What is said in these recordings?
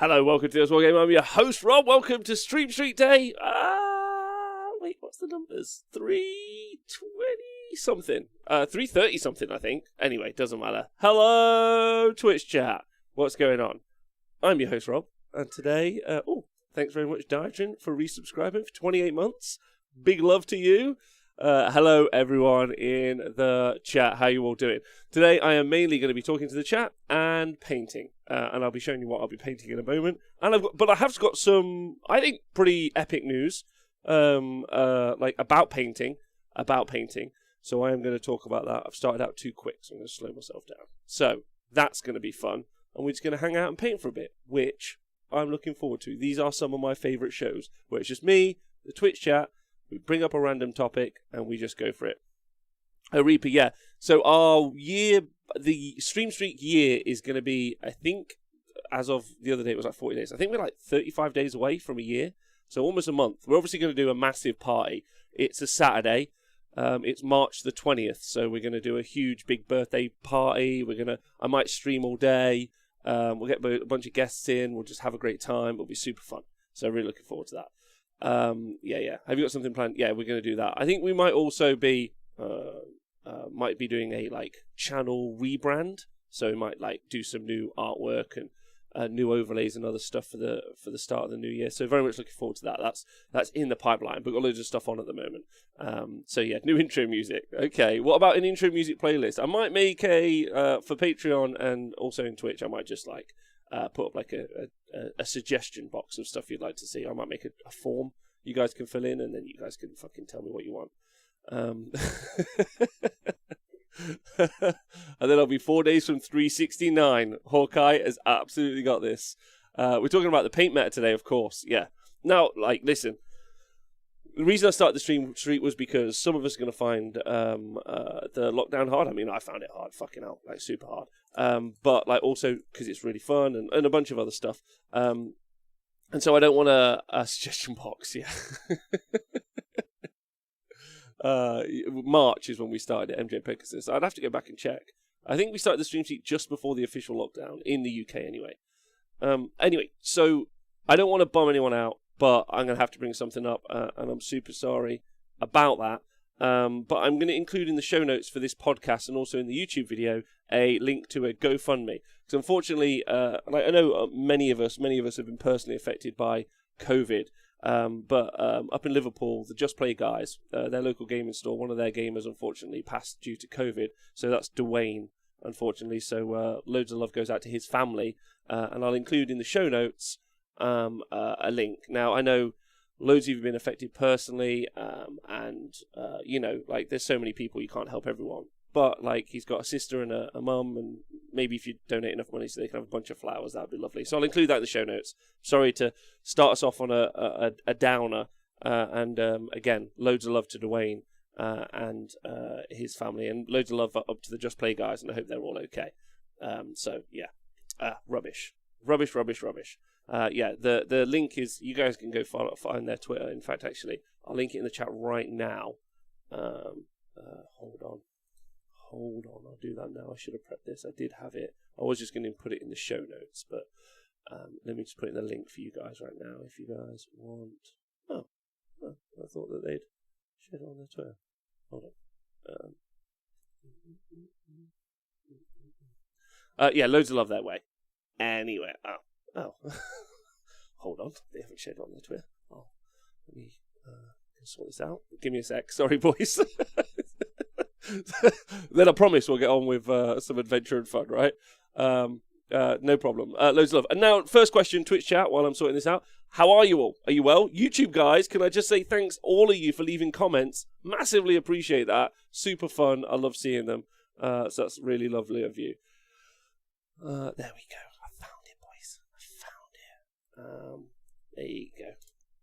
Hello, welcome to Wargamer. I'm your host, Rob. Welcome to Stream Street Day. Wait, what's the numbers? 320 something. 330 something, I think. Anyway, doesn't matter. Hello, Twitch chat. What's going on? I'm your host, Rob. And today, thanks very much, Diatrin, for resubscribing for 28 months. Big love to you. Hello, everyone in the chat. How you all doing? Today, I am mainly going to be talking to the chat and painting. And I'll be showing you what I'll be painting in a moment. And I have got some, I think, pretty epic news, about painting. So I am going to talk about that. I've started out too quick, so I'm going to slow myself down. So that's going to be fun, and we're just going to hang out and paint for a bit, which I'm looking forward to. These are some of my favourite shows, where it's just me, the Twitch chat. We bring up a random topic and we just go for it. Reaper, yeah. So our year, the Stream Streak year is going to be, I think, as of the other day, it was like 40 days. I think we're like 35 days away from a year. So almost a month. We're obviously going to do a massive party. It's a Saturday. It's March the 20th. So we're going to do a huge big birthday party. I might stream all day. We'll get a bunch of guests in. We'll just have a great time. It'll be super fun. So really looking forward to that. Yeah. Have you got something planned? Yeah, we're going to do that. I think we might also be doing a channel rebrand. So we might do some new artwork and new overlays and other stuff for the start of the new year. So very much looking forward to that. That's in the pipeline. We've got loads of stuff on at the moment. So yeah, new intro music. Okay, what about an intro music playlist? I might make for Patreon and also in Twitch. I might just put up a suggestion box of stuff you'd like to see. I might make a form you guys can fill in, and then you guys can fucking tell me what you want. And then I'll be 4 days from 369. Hawkeye has absolutely got this. We're talking about the paint meta today, of course. Yeah. Now, listen. The reason I started the stream was because some of us are going to find the lockdown hard. I mean, I found it hard, fucking hell, super hard. But also because it's really fun and a bunch of other stuff. And so I don't want a suggestion box. Yeah. March is when we started at MJ Pegasus. I'd have to go back and check. I think we started the stream sheet just before the official lockdown in the UK anyway. Anyway, so I don't want to bum anyone out, but I'm going to have to bring something up, and I'm super sorry about that. But I'm going to include in the show notes for this podcast and also in the YouTube video a link to a GoFundMe. Because unfortunately, I know many of us have been personally affected by COVID. But up in Liverpool, the Just Play guys, their local gaming store, one of their gamers unfortunately passed due to COVID. So that's Dwayne, unfortunately. So loads of love goes out to his family. And I'll include in the show notes a link. Now, I know loads of you have been affected personally. And there's so many people, you can't help everyone. But, he's got a sister and a mum, and maybe if you donate enough money so they can have a bunch of flowers, that would be lovely. So I'll include that in the show notes. Sorry to start us off on a downer. Again, loads of love to Dwayne and his family, and loads of love up to the Just Play guys, and I hope they're all okay. Rubbish. The link is, you guys can go find their Twitter. In fact, actually, I'll link it in the chat right now. Hold on, I'll do that now. I should have prepped this. I did have it. I was just going to put it in the show notes, but let me just put in the link for you guys right now if you guys want. Oh, I thought that they'd share it on their Twitter. Hold on. Yeah, loads of love that way. Anyway, hold on. They haven't shared it on their Twitter. Oh, let me sort this out. Give me a sec. Sorry, boys. Then I promise we'll get on with some adventure and fun, right? No problem. Loads of love. And now, first question, Twitch chat, while I'm sorting this out. How are you all? Are you well? YouTube guys, can I just say thanks all of you for leaving comments? Massively appreciate that. Super fun. I love seeing them. So that's really lovely of you. There we go. I found it, boys. I found it.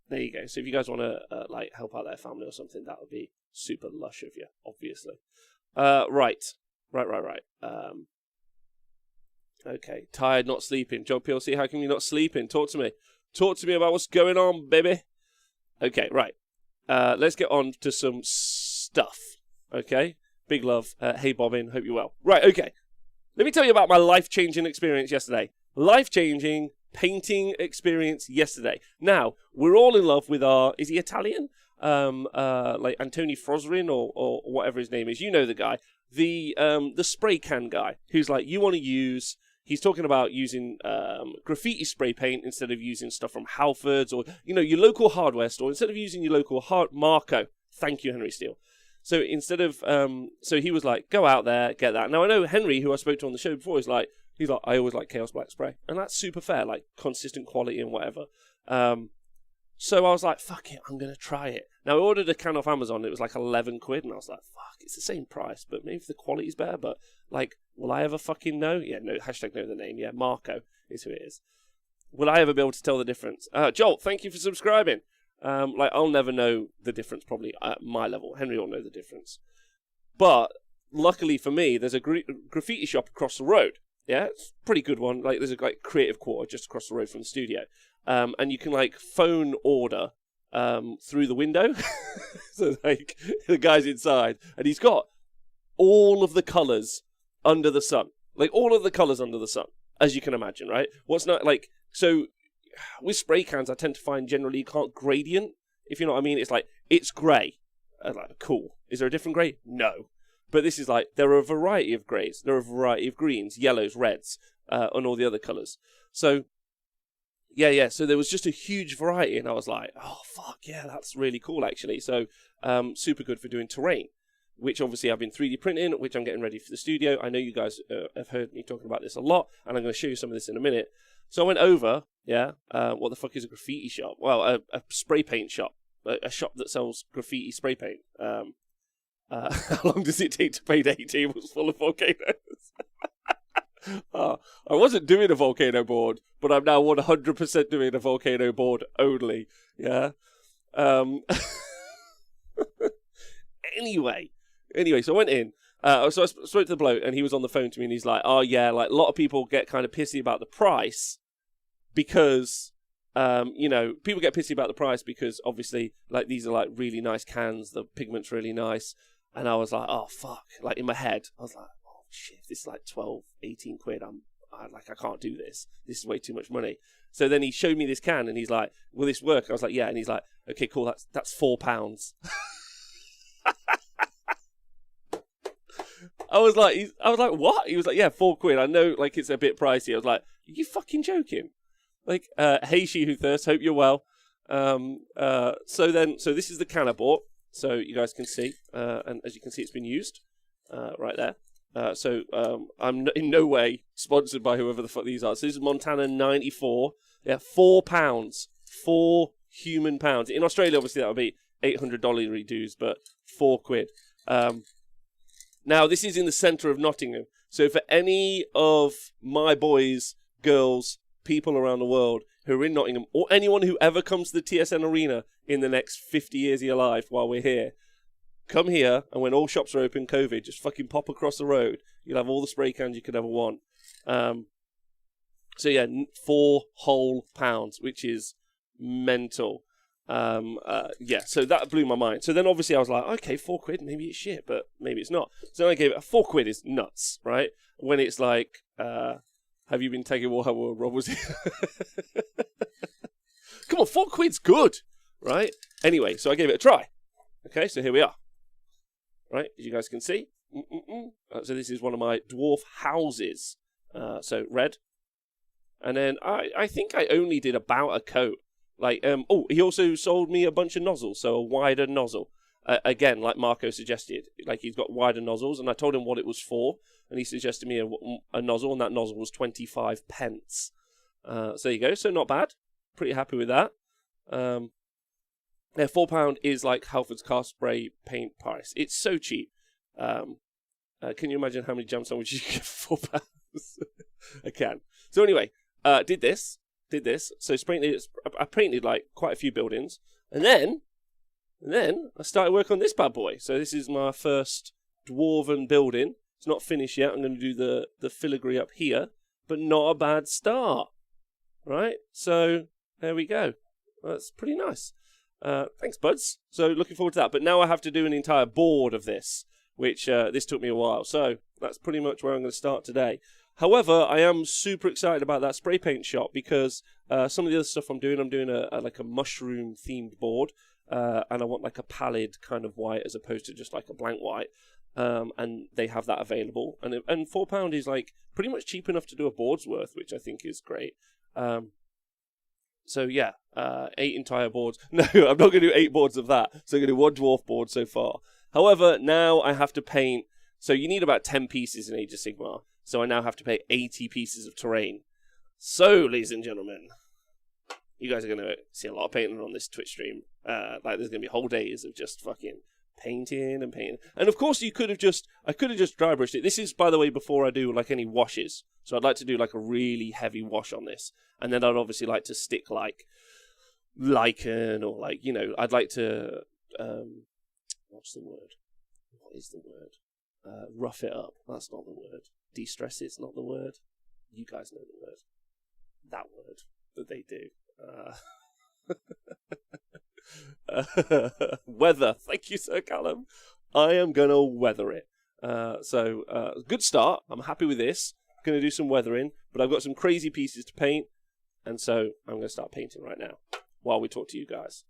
There you go. So if you guys want to help out their family or something, that would be super lush of you, obviously. Right. Okay. Tired, not sleeping. Joe PLC, how come you're not sleeping? Talk to me. Talk to me about what's going on, baby. Okay, right. Let's get on to some stuff. Okay? Big love. Hey, Bobbin. Hope you're well. Right, okay. Let me tell you about my life-changing experience yesterday. Life-changing, painting experience yesterday. Now, we're all in love with is he Italian? Like Antoni Frosrin or whatever his name is. You know the guy. The spray can guy who's like, you want to use... He's talking about using graffiti spray paint instead of using stuff from Halfords or, your local hardware store. Instead of using your local Marco. Thank you, Henry Steele. So instead of... so he was like, go out there, get that. Now, I know Henry, who I spoke to on the show before, he's like, I always like Chaos Black Spray. And that's super fair, like consistent quality and whatever. So I was like, fuck it, I'm going to try it. Now, I ordered a can off Amazon. It was like 11 quid. And I was like, fuck, it's the same price. But maybe the quality's better. But, like, will I ever fucking know? Yeah, no, hashtag know the name. Yeah, Marco is who it is. Will I ever be able to tell the difference? Joel, thank you for subscribing. I'll never know the difference probably at my level. Henry will know the difference. But, luckily for me, there's a graffiti shop across the road. Yeah, it's a pretty good one. Like, there's a creative quarter just across the road from the studio. And you can, phone order through the window. So, the guy's inside. And he's got all of the colours under the sun. Like, all of the colours under the sun, as you can imagine, right? What's not, so, with spray cans, I tend to find generally you can't gradient, if you know what I mean. It's it's grey. Cool. Is there a different grey? No. But this is there are a variety of greys. There are a variety of greens, yellows, reds, and all the other colours. So, yeah. So there was just a huge variety, and I was like, oh, fuck, yeah, that's really cool, actually. So, super good for doing terrain, which obviously I've been 3D printing, which I'm getting ready for the studio. I know you guys have heard me talking about this a lot, and I'm going to show you some of this in a minute. So I went over, what the fuck is a graffiti shop? Well, a spray paint shop, a shop that sells graffiti spray paint. How long does it take to paint 8 tables full of volcanoes? I wasn't doing a volcano board, but I'm now 100% doing a volcano board only. Yeah. Anyway, so I went in. So I spoke to the bloke, and he was on the phone to me, and he's like, "Oh yeah, a lot of people get kind of pissy about the price because, people get pissy about the price because obviously, these are really nice cans, the pigment's really nice." And I was like, "Oh fuck!" In my head, I was like, "Oh shit, this is 12, 18 quid. I can't do this. This is way too much money." So then he showed me this can, and he's like, "Will this work?" I was like, "Yeah." And he's like, "Okay, cool. That's £4." I was like, "What?" He was like, "Yeah, £4. I know, it's a bit pricey." I was like, "Are you fucking joking?" Hey, she who thirsts, hope you're well. So this is the can I bought, so you guys can see, and as you can see, it's been used, right there. I'm in no way sponsored by whoever the fuck these are. So this is Montana 94. Yeah, £4, 4 human pounds. In Australia, obviously that would be $800 dues, but £4. Now, this is in the centre of Nottingham. So for any of my boys, girls, people around the world who are in Nottingham, or anyone who ever comes to the TSN Arena in the next 50 years of your life while we're here, come here, and when all shops are open, COVID, just fucking pop across the road. You'll have all the spray cans you could ever want. So yeah, £4 whole, which is mental. So that blew my mind. So then obviously I was like, okay, £4, maybe it's shit, but maybe it's not. So then I gave it £4 is nuts, right? When it's have you been taking Warhammer World, Rob? Was it? Come on, £4's good, right? Anyway, so I gave it a try. Okay, so here we are. Right, as you guys can see. So this is one of my dwarf houses. So red. And then I think I only did about a coat. He also sold me a bunch of nozzles, so a wider nozzle. Again, like Marco suggested, he's got wider nozzles, and I told him what it was for, and he suggested me a nozzle, and that nozzle was 25 pence. So there you go, so not bad. Pretty happy with that. Yeah, £4 is like Halford's car spray paint price. It's so cheap. Can you imagine how many jam sandwiches you get for £4? I can. So anyway, did this. So I painted quite a few buildings, and then I started work on this bad boy. So this is my first dwarven building. It's not finished yet. I'm going to do the filigree up here, but not a bad start, right? So there we go. That's pretty nice. Thanks, buds. So looking forward to that. But now I have to do an entire board of this, which this took me a while. So that's pretty much where I'm going to start today. However, I am super excited about that spray paint shop because some of the other stuff I'm doing like a mushroom themed board, and I want like a pallid kind of white as opposed to just like a blank white. And they have that available, and £4 is like pretty much cheap enough to do a board's worth, which I think is great. So yeah, 8 entire boards. No, I'm not going to do 8 boards of that. So I'm going to do 1 dwarf board so far. However, now I have to paint. So you need about 10 pieces in Age of Sigmar. So I now have to paint 80 pieces of terrain. So, ladies and gentlemen, you guys are going to see a lot of painting on this Twitch stream. Like there's going to be whole days of just fucking painting and painting. And of course I could have just dry brushed it. This is, by the way, before I do like any washes. So I'd like to do like a really heavy wash on this. And then I'd obviously like to stick like lichen or like, you know, I'd like to, what's the word? What is the word? Rough it up. That's not the word. De-stress it's not the word. You guys know the word. That word that they do. Weather. Thank you, Sir Callum. I am going to weather it. So, good start. I'm happy with this. Going to do some weathering, but I've got some crazy pieces to paint, and so I'm going to start painting right now while we talk to you guys.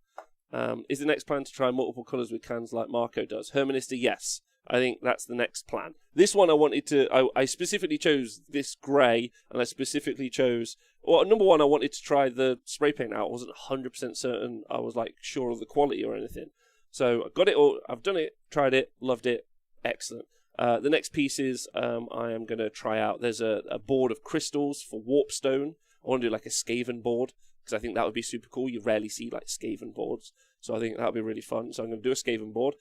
Is the next plan to try multiple colours with cans like Marco does? Herminister, yes. I think that's the next plan. This one I wanted to... I specifically chose this grey, and I specifically chose... Well, number one, I wanted to try the spray paint out. I wasn't 100% certain I was, like, sure of the quality or anything. So, I got it all. I've done it, tried it, loved it. Excellent. The next pieces I am going to try out. There's a board of crystals for Warpstone. I want to do, like, a Skaven board, because I think that would be super cool. You rarely see, like, Skaven boards. So, I think that would be really fun. So, I'm going to do a Skaven board.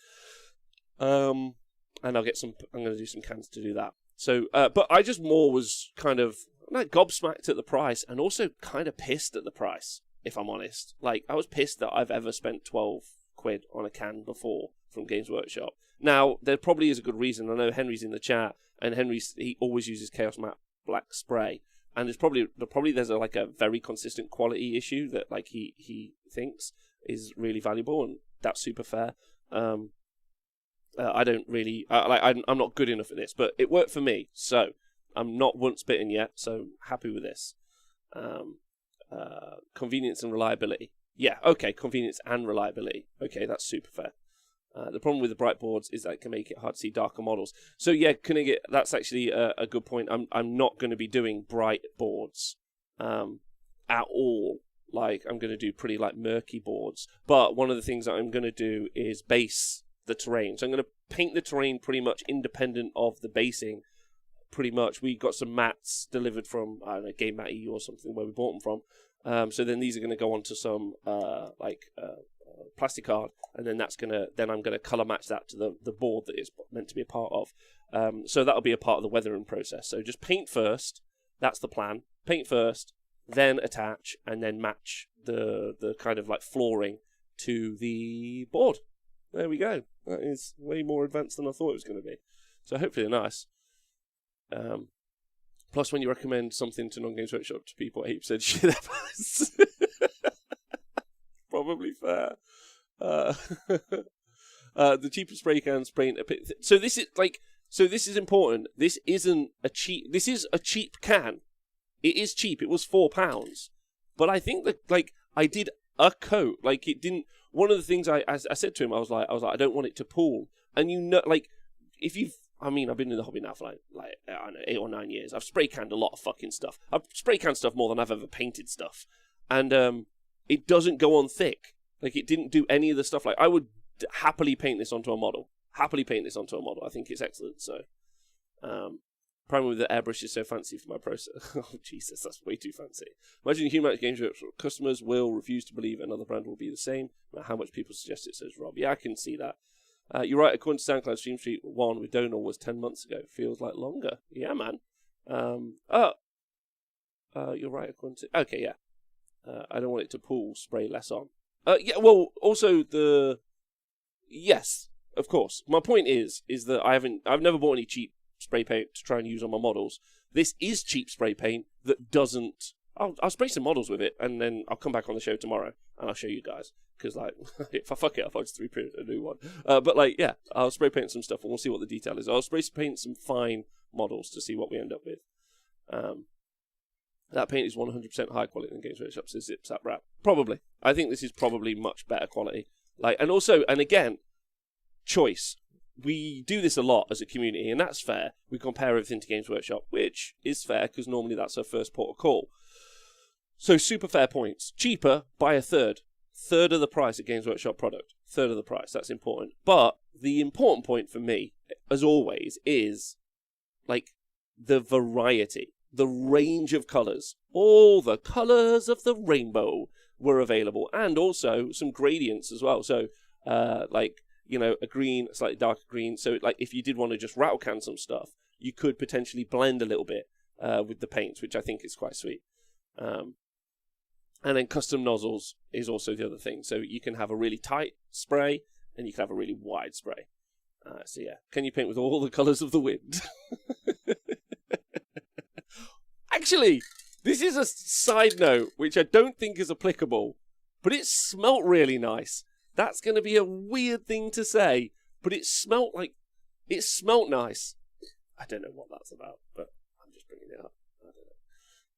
And I'll get some. I'm going to do some cans to do that. So, but I just more was kind of like gobsmacked at the price, and also kind of pissed at the price. If I'm honest, like I was pissed that I've ever spent 12 quid on a can before from Games Workshop. Now there probably is a good reason. I know Henry's in the chat, and he always uses Chaos Matte Black spray, and there's probably like a very consistent quality issue that like he thinks is really valuable, and that's super fair. I don't really I'm not good enough at this, but it worked for me, so I'm not once bitten yet. So happy with this. Convenience and reliability. Yeah, okay, convenience and reliability. Okay, that's super fair. The problem with the bright boards is that it can make it hard to see darker models. So yeah, that's actually a good point. I'm not going to be doing bright boards at all. Like I'm going to do pretty like murky boards. But one of the things that I'm going to do is base the terrain. So I'm going to paint the terrain pretty much independent of the basing. Pretty much, we got some mats delivered from I don't know, Game Mat EU or something where we bought them from. So then these are going to go onto some plastic card, and then I'm going to color match that to the board that it's meant to be a part of. So that'll be a part of the weathering process. So just paint first. That's the plan. Paint first, then attach, and then match the kind of like flooring to the board. There we go. That is way more advanced than I thought it was going to be. So hopefully they're nice. Plus, when you recommend something to Non-Games Workshop to people, 8% shit happens. Probably fair. The cheapest spray can spraying a bit. So this is important. This isn't a cheap. This is a cheap can. It is cheap. It was £4, but I think that like I did a coat. Like it didn't. One of the things I said to him, I was like, I don't want it to pool. And you know, like, if you've, I mean, I've been in the hobby now for like I don't know, 8 or 9 years. I've spray canned a lot of fucking stuff. I've spray canned stuff more than I've ever painted stuff. And it doesn't go on thick. Like, it didn't do any of the stuff. Like, I would happily paint this onto a model. I think it's excellent. So, primary with the airbrush is so fancy for my process. Oh, Jesus, that's way too fancy. Imagine Human Games Workshop customers will refuse to believe another brand will be the same, no matter how much people suggest it, says Rob. Yeah, I can see that. You're right, according to SoundCloud, Stream Street 1 with Donor was 10 months ago. Feels like longer. Yeah, man. You're right, according to... Okay, yeah. I don't want it to pool, spray less on. Yeah, well, also Yes, of course. My point is that I've never bought any cheap spray paint to try and use on my models. This is cheap spray paint that doesn't... I'll spray some models with it, and then I'll come back on the show tomorrow, and I'll show you guys. Because, like, if I fuck it up, I'll just 3-print a new one. But, like, yeah, I'll spray paint some stuff, and we'll see what the detail is. I'll spray paint some fine models to see what we end up with. That paint is 100% higher quality than Games Workshop, says Zipzap Rap. Probably. I think this is probably much better quality. And again, choice. We do this a lot as a community, and that's fair. We compare everything to Games Workshop, which is fair because normally that's our first port of call. So super fair points. Cheaper by a third. Third of the price of Games Workshop product. Third of the price. That's important. But the important point for me, as always, is like the variety, the range of colours. All the colours of the rainbow were available, and also some gradients as well. So, a green, slightly darker green. So, like, if you did want to just rattle can some stuff, you could potentially blend a little bit with the paints, which I think is quite sweet. And then custom nozzles is also the other thing. So you can have a really tight spray, and you can have a really wide spray. So yeah, can you paint with all the colours of the wind? Actually, this is a side note, which I don't think is applicable, but it smelt really nice. That's going to be a weird thing to say, but it smelt nice. I don't know what that's about, but I'm just bringing it up. I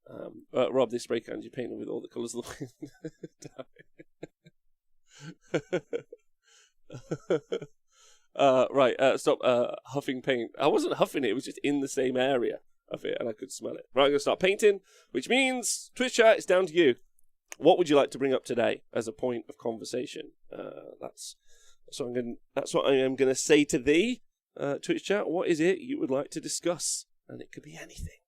don't know. Rob, this spray can you paint them with all the colours of the wind? Right, stop huffing paint. I wasn't huffing it, it was just in the same area of it, and I could smell it. Right, I'm going to start painting, which means, Twitch chat, it's down to you. What would you like to bring up today as a point of conversation? That's what I am going to say to thee, Twitch chat. What is it you would like to discuss? And it could be anything.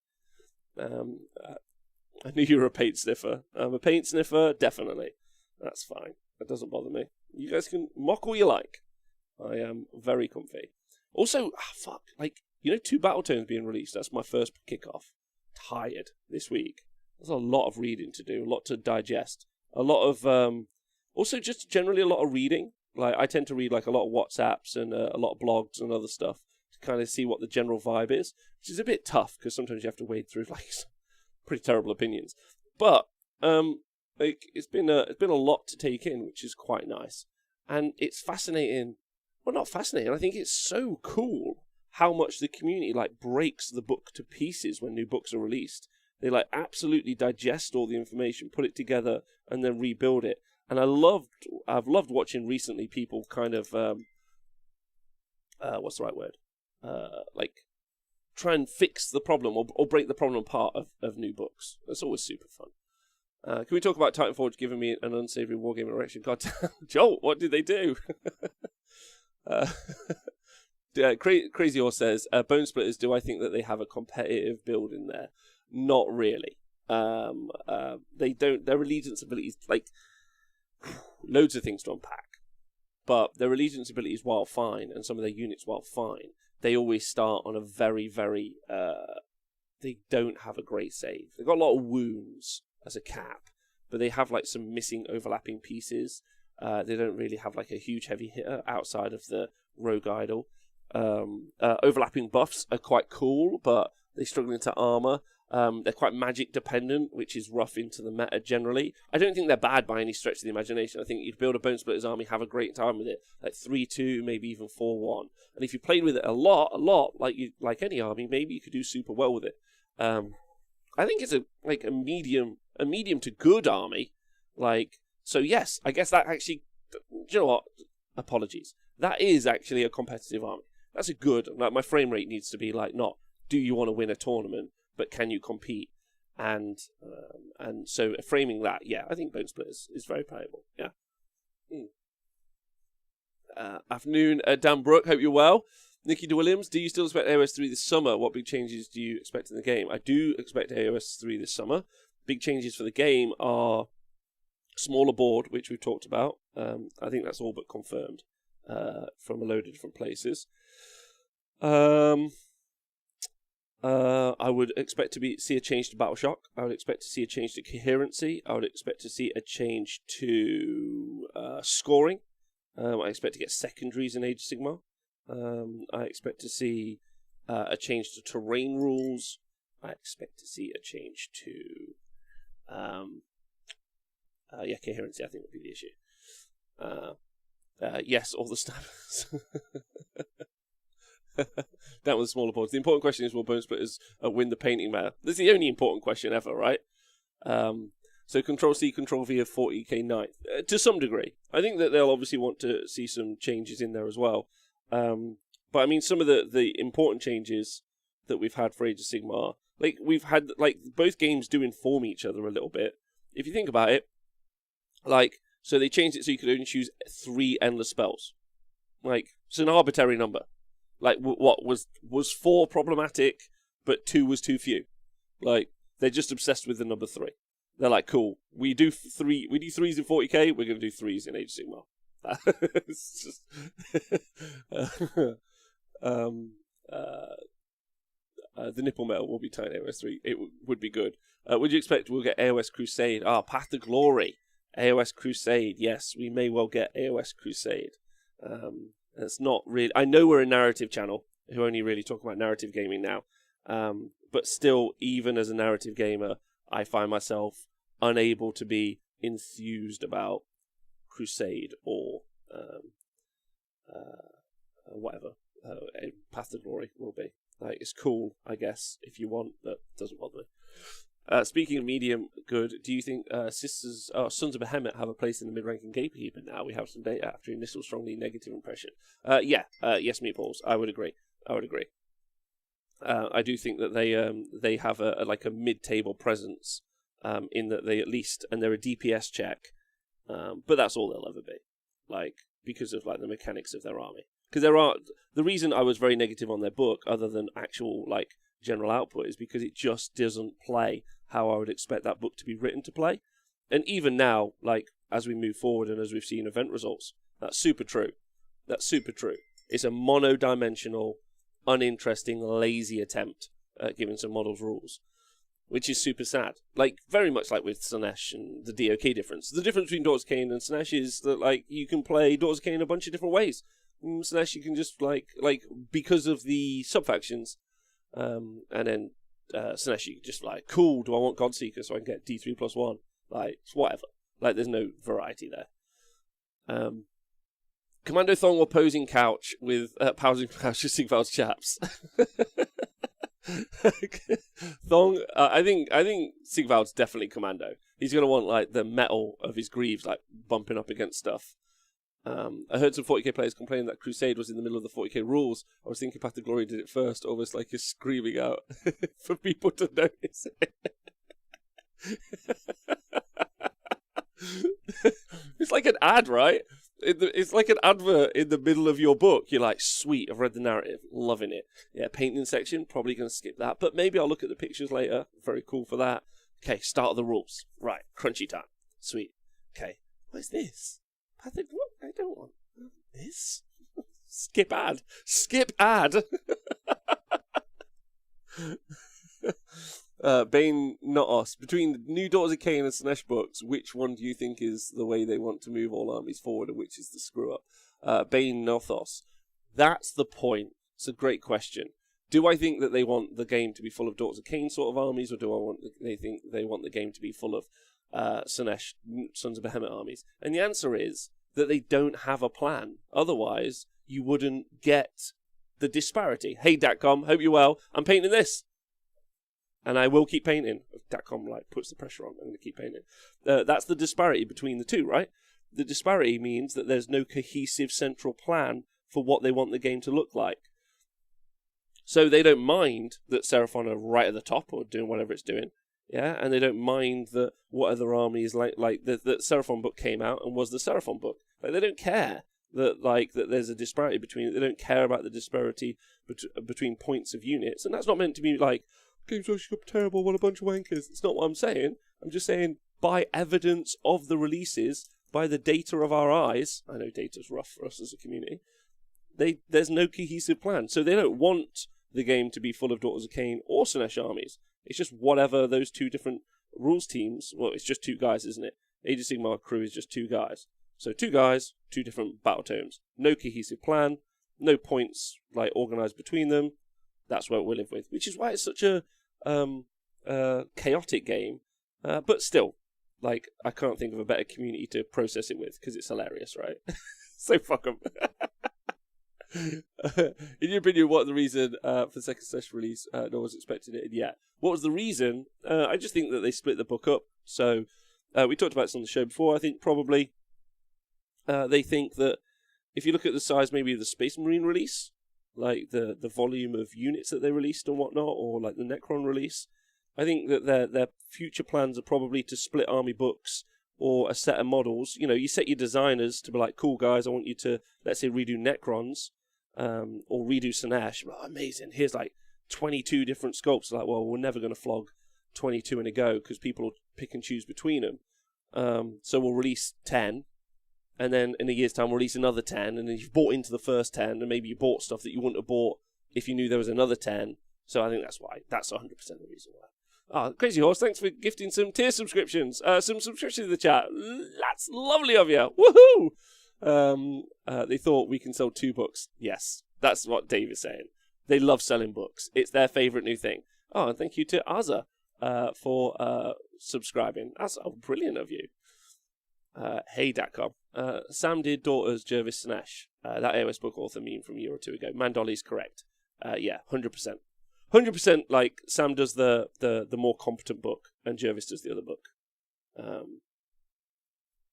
I knew you were a paint sniffer. I'm a paint sniffer, definitely. That's fine. That doesn't bother me. You guys can mock all you like. I am very comfy. Also, two Battletones being released. That's my first kickoff. Tired this week. There's a lot of reading to do, a lot to digest. A lot of, also just generally a lot of reading. Like, I tend to read like a lot of WhatsApps and a lot of blogs and other stuff to kind of see what the general vibe is, which is a bit tough because sometimes you have to wade through like pretty terrible opinions. But it's been a lot to take in, which is quite nice, and it's fascinating. Well, not fascinating. I think it's so cool how much the community like breaks the book to pieces when new books are released. They like absolutely digest all the information, put it together, and then rebuild it. And I've loved watching recently people kind of what's the right word? Try and fix the problem or break the problem apart of new books. That's always super fun. Can we talk about Titanforge giving me an unsavory Wargamer erection? God damn, Joel, what did they do? Crazy Horse says, Bone Splitters, do I think that they have a competitive build in there? Not really. They don't. Their allegiance abilities, like, loads of things to unpack. But their allegiance abilities, while fine, and some of their units, while fine, they always start on a very, very... they don't have a great save. They've got a lot of wounds as a cap, but they have like some missing overlapping pieces. They don't really have like a huge heavy hitter outside of the Rogue Idol. Overlapping buffs are quite cool, but they struggle into armor. They're quite magic dependent, which is rough into the meta generally. I don't think they're bad by any stretch of the imagination. I think you'd build a Bone Splitters army, have a great time with it, like 3-2, maybe even 4-1. And if you played with it a lot, like any army, maybe you could do super well with it. I think it's a medium to good army. So yes, I guess that actually, do you know what? Apologies. That is actually a competitive army. That's a good, like, my frame rate needs to be like, not, do you want to win a tournament, but can you compete? And so framing that, yeah, I think Bone Splitters is very playable. Yeah. Afternoon, Dan Brook, hope you're well. Nikki De Williams, do you still expect AOS 3 this summer? What big changes do you expect in the game? I do expect AOS 3 this summer. Big changes for the game are smaller board, which we've talked about. I think that's all but confirmed from a load of different places. I would expect to see a change to Battle Shock. I would expect to see a change to coherency. I would expect to see a change to scoring. I expect to get secondaries in Age of Sigmar. I expect to see a change to terrain rules. I expect to see a change to coherency, I think, would be the issue. Yes, all the snappers. Down with the smaller boards. The important question is, will Bone Splitters win the painting meta? That's the only important question ever, right? So Control-C, Control-V of 40k Ninth. To some degree. I think that they'll obviously want to see some changes in there as well. But I mean, some of the important changes that we've had for Age of Sigmar, like, we've had, like, both games do inform each other a little bit. If you think about it, like, so they changed it so you could only choose 3 endless spells. Like, it's an arbitrary number. Like, what was 4 problematic, but 2 was too few. Like, they're just obsessed with the number 3. They're like, cool, we do 3s in 40k, we're going to do 3s in Age of Sigmar. It's just... the nipple metal will be tight AOS 3. It would be good. Would you expect we'll get AOS Crusade? Path to Glory. AOS Crusade. Yes, we may well get AOS Crusade. It's not really... I know we're a narrative channel who only really talk about narrative gaming now. But still, even as a narrative gamer, I find myself unable to be enthused about Crusade or whatever Path to Glory will be. Like, it's cool, I guess, if you want, but doesn't bother me. Speaking of medium good, do you think Sons of Behemoth have a place in the mid-ranking gatekeeper now? We have some data after initial strongly negative impression. Yes, Meatballs, I would agree. I do think that they have a mid-table presence, in that they at least, and they're a DPS check, but that's all they'll ever be, like, because of like the mechanics of their army. Because the reason I was very negative on their book, other than actual like general output, is because it just doesn't play how I would expect that book to be written to play. And even now, like, as we move forward and as we've seen event results, that's super true. It's a mono-dimensional, uninteresting, lazy attempt at giving some models rules, which is super sad. Like, very much like with Slaanesh and the DOK difference. The difference between Daughters of Cain and Slaanesh is that, like, you can play Daughters of Cain a bunch of different ways. Slaanesh, you can just, like because of the sub-factions, and then Slaanesh, you can just, like, cool, do I want Godseeker so I can get D3+1? Like, it's whatever. Like, there's no variety there. Commando Thong or Posing Couch with Posing Couch with Sigval's chaps. Thong, I think Sigvald's definitely Commando. He's gonna want like the metal of his greaves like bumping up against stuff. I heard some 40k players complaining that Crusade was in the middle of the 40k rules. I was thinking Path to Glory did it first, almost like you're screaming out for people to notice it. It's like an ad, right? It's like an advert in the middle of your book. You're like, sweet, I've read the narrative, loving it. Yeah, painting section, probably going to skip that, but maybe I'll look at the pictures later. Very cool for that. Okay, start the rules. Right, crunchy time. Sweet. Okay, what is this? What? I don't want this. Skip ad. Skip ad. Bane, not us. Between the new Daughters of Cain and Slaanesh books, which one do you think is the way they want to move all armies forward, and which is the screw up? Bane, Nothos. That's the point. It's a great question. Do I think that they want the game to be full of Daughters of Cain sort of armies, or do they think they want the game to be full of Slaanesh, Sons of Behemoth armies? And the answer is that they don't have a plan. Otherwise, you wouldn't get the disparity. Hey, Datcom, hope you're well. I'm painting this. And I will keep painting. Datcom like puts the pressure on. I'm going to keep painting. That's the disparity between the two, right? The disparity means that there's no cohesive central plan for what they want the game to look like. So they don't mind that Seraphon are right at the top or doing whatever it's doing. Yeah, and they don't mind that what other armies like the Seraphon book came out and was the Seraphon book. Like, they don't care that there's a disparity between it. They don't care about the disparity between points of units, and that's not meant to be like games actually got terrible, what a bunch of wankers. It's not what I'm saying. I'm just saying by evidence of the releases, by the data of our eyes. I know data's rough for us as a community. There's no cohesive plan, so they don't want the game to be full of Daughters of Cain or Slaanesh armies. It's just whatever those two different rules teams. Well, it's just two guys, isn't it? Age of Sigmar crew is just two guys. So two guys, two different battle tomes. No cohesive plan, no points like organised between them. That's what we'll live with, which is why it's such a chaotic game. But still, like, I can't think of a better community to process it with because it's hilarious, right? So fuck them. In your opinion, what the reason for the second session release? No one's expecting it yet. What was the reason? I just think that they split the book up. So we talked about this on the show before. I think probably they think that if you look at the size maybe of the Space Marine release, like the volume of units that they released and whatnot, or like the Necron release, I think that their future plans are probably to split army books or a set of models. You know, you set your designers to be like, cool guys, I want you to, let's say, redo Necrons or redo Sinesh. Oh, amazing. Here's like 22 different sculpts. Like, well, we're never going to flog 22 in a go because people will pick and choose between them. So we'll release 10. And then in a year's time, we'll release another 10. And then you've bought into the first 10. And maybe you bought stuff that you wouldn't have bought if you knew there was another 10. So I think that's why. That's 100% the reason why. Oh, Crazy Horse, thanks for gifting some tier subscriptions. Some subscriptions in the chat. That's lovely of you. Woohoo! They thought we can sell 2 books. Yes, that's what Dave is saying. They love selling books. It's their favourite new thing. Oh, and thank you to Azza for subscribing. That's brilliant of you. Hey, Datcom. Sam did Daughters Jervis Sinesh. That AOS book author meme from a year or 2 ago. Mandolly's correct. Yeah, 100%. 100% like Sam does the more competent book and Jervis does the other book.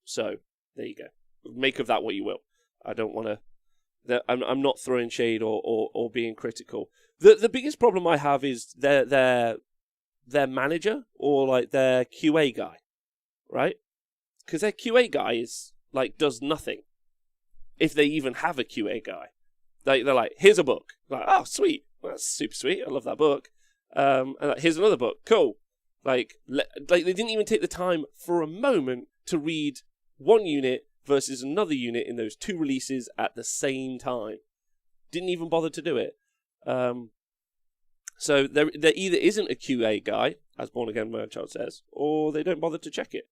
So there you go. Make of that what you will. I don't want to. I'm not throwing shade or being critical. The biggest problem I have is their manager or like their QA guy, right? Because their QA guy is like does nothing. If they even have a QA guy, they're like, here's a book. Like, oh sweet. Well, that's super sweet. I love that book. And like, here's another book. Cool. Like they didn't even take the time for a moment to read one unit versus another unit in those 2 releases at the same time. Didn't even bother to do it. So there either isn't a QA guy, as Born Again Merchild says, or they don't bother to check it.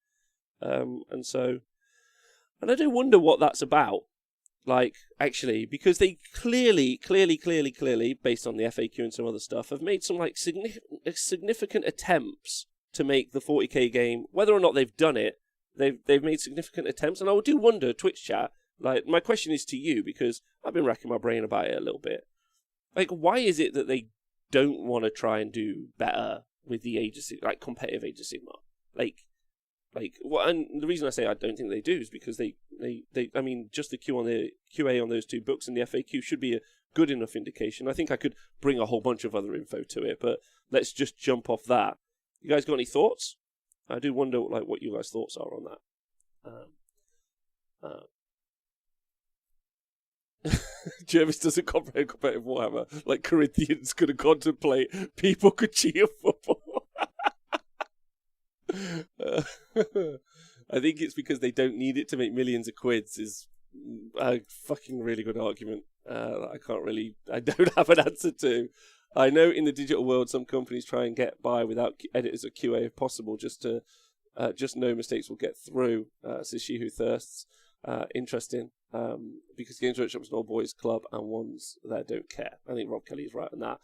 And I do wonder what that's about. Like, actually, because they clearly, based on the FAQ and some other stuff, have made some like significant attempts to make the 40k game. Whether or not they've done it, they've made significant attempts, and I do wonder, Twitch chat. Like, my question is to you because I've been racking my brain about it a little bit. Like, why is it that they don't want to try and do better with the Age of Sigmar, like competitive Age of Sigmar? And the reason I say I don't think they do is because they I mean, just the QA on those 2 books and the FAQ should be a good enough indication. I think I could bring a whole bunch of other info to it, but let's just jump off that. You guys got any thoughts? I do wonder like what you guys' thoughts are on that. Jervis doesn't comprehend competitive Warhammer like Corinthians could contemplate. People could cheer football. I think it's because they don't need it to make millions of quids is a fucking really good argument. I don't have an answer to. I know in the digital world some companies try and get by without editors or QA if possible, just no mistakes will get through, says She Who Thirsts. Interesting, because Games Workshop is an all boys club and ones that don't care. I think Rob Kelly's right on that.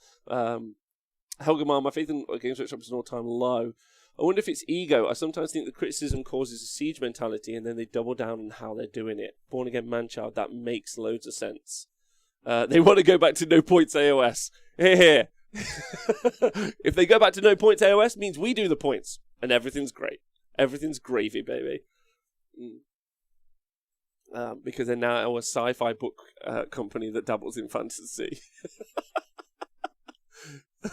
Helga Mar, my faith in Games Workshop is an all-time low. I wonder if it's ego. I sometimes think the criticism causes a siege mentality and then they double down on how they're doing it. Born Again Manchild, that makes loads of sense. They want to go back to no points AOS. Here. If they go back to no points AOS, means we do the points. And everything's great. Everything's gravy, baby. Because they're now a sci-fi book company that dabbles in fantasy.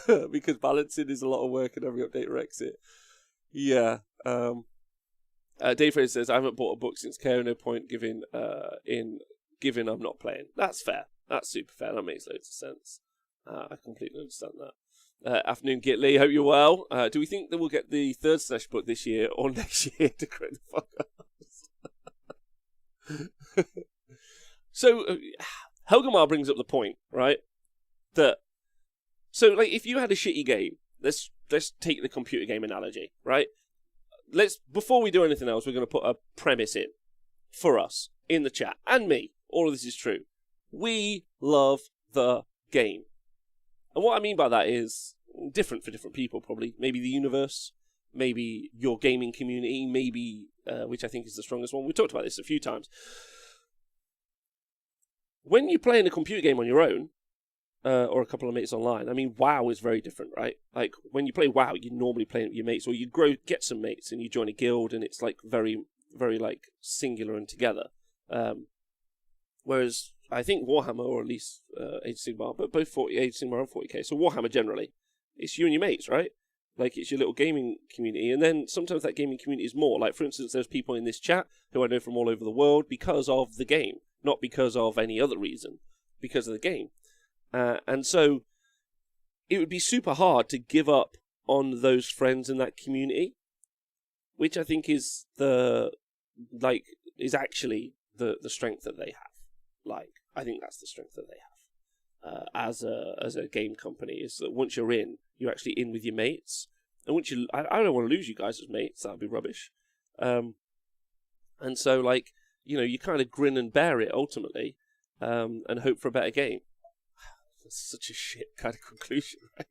Because balancing is a lot of work and every update wrecks it. Yeah. Dave Fraser says, I haven't bought a book since KO, no point giving I'm not playing. That's fair. That's super fair. That makes loads of sense. I completely understand that. Afternoon, Gitley. Hope you're well. Do we think that we'll get the 3rd Slash book this year or next year to create the fuck up? So, Helgamar brings up the point, right? That so, like, if you had a shitty game, let's take the computer game analogy, right? Before we do anything else, we're going to put a premise in for us in the chat and me. All of this is true. We love the game, and what I mean by that is different for different people. Probably, maybe the universe, maybe your gaming community, maybe which I think is the strongest one. We talked about this a few times. when you're playing a computer game on your own, or a couple of mates online, I mean, WoW is very different, right? Like, when you play WoW, you're normally playing with your mates, or you get some mates, and you join a guild, and it's, like, very, very, like, singular and together. Whereas, I think Warhammer, or at least Age of Sigmar, but both Age of Sigmar and 40k, so Warhammer generally, it's you and your mates, right? Like, it's your little gaming community, and then sometimes that gaming community is more. Like, for instance, there's people in this chat who I know from all over the world because of the game, not because of any other reason, because of the game. And so it would be super hard to give up on those friends in that community, which I think is actually the strength that they have. Like, I think that's the strength that they have as a game company, is that once you're in, you're actually in with your mates. And once I don't want to lose you guys as mates, that'd be rubbish. And so, like, you know, you kind of grin and bear it ultimately, and hope for a better game. That's such a shit kind of conclusion, right?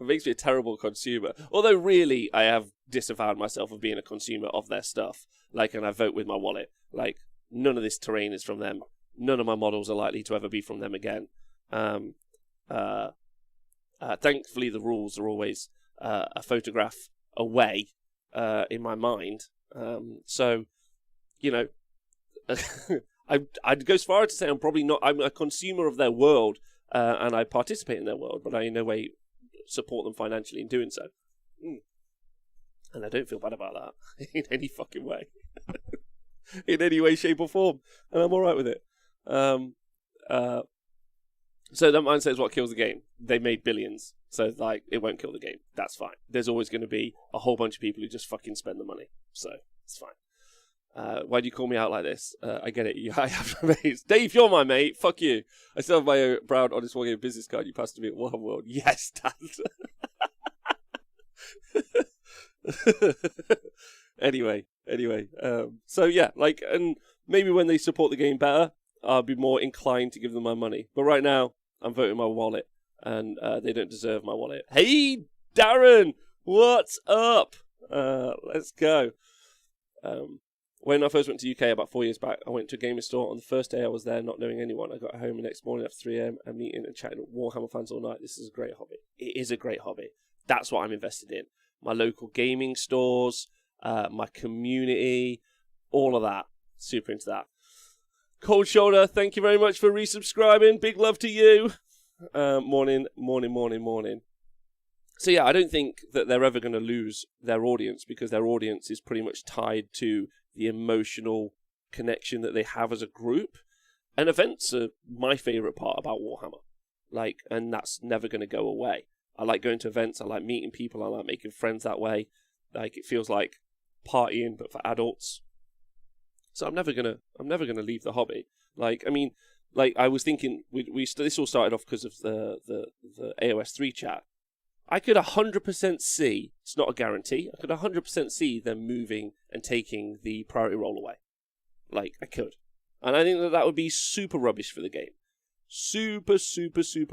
It makes me a terrible consumer. Although, really, I have disavowed myself of being a consumer of their stuff. Like, and I vote with my wallet. Like, none of this terrain is from them. None of my models are likely to ever be from them again. Thankfully, the rules are always a photograph away in my mind. So, you know, I'd go as far as to say I'm a consumer of their world, and I participate in their world, but I in no way support them financially in doing so. And I don't feel bad about that in any fucking way. In any way, shape or form. And I'm alright with it. So that mindset is what kills the game. They made billions, so like it won't kill the game. That's fine. There's always going to be a whole bunch of people who just fucking spend the money, so it's fine. Why do you call me out like this? I get it. I have mates. Dave, you're my mate. Fuck you. I still have my proud honest Wargamer business card you passed to me at Warhammer World. Yes, Dad. Anyway. So yeah, like, and maybe when they support the game better, I'll be more inclined to give them my money. But right now, I'm voting my wallet, and they don't deserve my wallet. Hey, Darren, what's up? Let's go. When I first went to UK about 4 years back, I went to a gaming store. On the first day I was there, not knowing anyone. I got home the next morning after 3 a.m. and meeting and chatting with Warhammer fans all night. This is a great hobby. It is a great hobby. That's what I'm invested in. My local gaming stores, my community, all of that. Super into that. Cold Shoulder, thank you very much for resubscribing. Big love to you. Morning. So yeah, I don't think that they're ever going to lose their audience, because their audience is pretty much tied to the emotional connection that they have as a group. And events are my favourite part about Warhammer. Like, and that's never going to go away. I like going to events, I like meeting people, I like making friends that way. Like, it feels like partying, but for adults. So I'm never gonna leave the hobby. Like, I mean, like, I was thinking, this all started off because of the AOS 3 chat. I could 100% see, it's not a guarantee, I could 100% see them moving and taking the priority roll away. Like, I could. And I think that would be super rubbish for the game. Super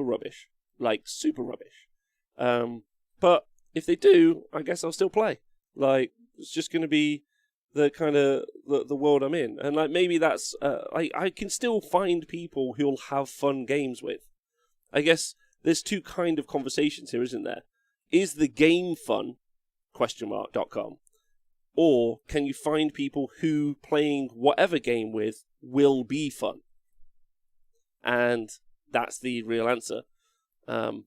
rubbish. Like, super rubbish. But if they do, I guess I'll still play. Like, it's just going to be the kind of the world I'm in. And, like, maybe that's, I can still find people who'll have fun games with. I guess there's two kind of conversations here, isn't there? Is the game fun? .com. Or can you find people who playing whatever game with will be fun? And that's the real answer. So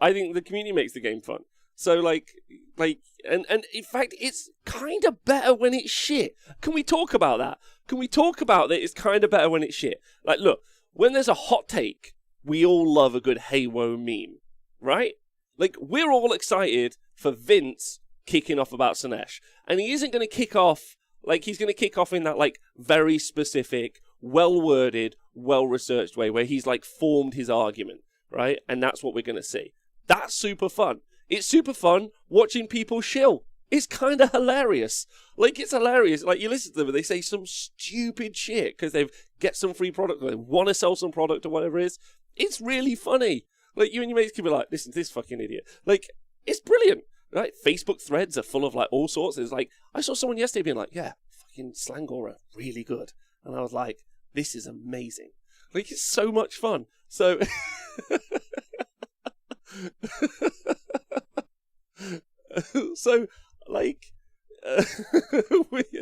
I think the community makes the game fun. So and in fact, it's kind of better when it's shit. Can we talk about that? Can we talk about that it's kind of better when it's shit? Like, look, when there's a hot take, we all love a good hey whoa meme, right? Like, we're all excited for Vince kicking off about Sinesh. And he isn't going to kick off, like, he's going to kick off in that, like, very specific, well-worded, well-researched way where he's, like, formed his argument, right? And that's what we're going to see. That's super fun. It's super fun watching people shill. It's kind of hilarious. Like, it's hilarious. Like, you listen to them and they say some stupid shit because they get some free product or they want to sell some product or whatever it is. It's really funny. Like, you and your mates can be like, listen to this fucking idiot. Like, it's brilliant, right? Facebook threads are full of, like, all sorts. It's like, I saw someone yesterday being like, yeah, fucking Slangor are really good. And I was like, this is amazing. Like, it's so much fun. So... so, like...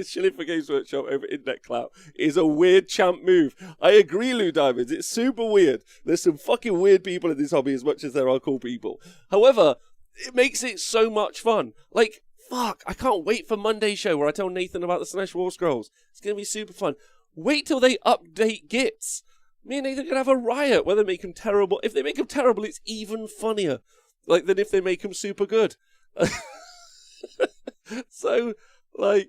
shilling for Games Workshop over Internet Clout is a weird champ move. I agree, Lou Diamonds. It's super weird. There's some fucking weird people in this hobby as much as there are cool people. However, it makes it so much fun. Like, fuck, I can't wait for Monday's show where I tell Nathan about the Slanesh War Scrolls. It's going to be super fun. Wait till they update Gits. Me and Nathan are going to have a riot where they make them terrible. If they make them terrible, it's even funnier. Like, than if they make them super good. So, like,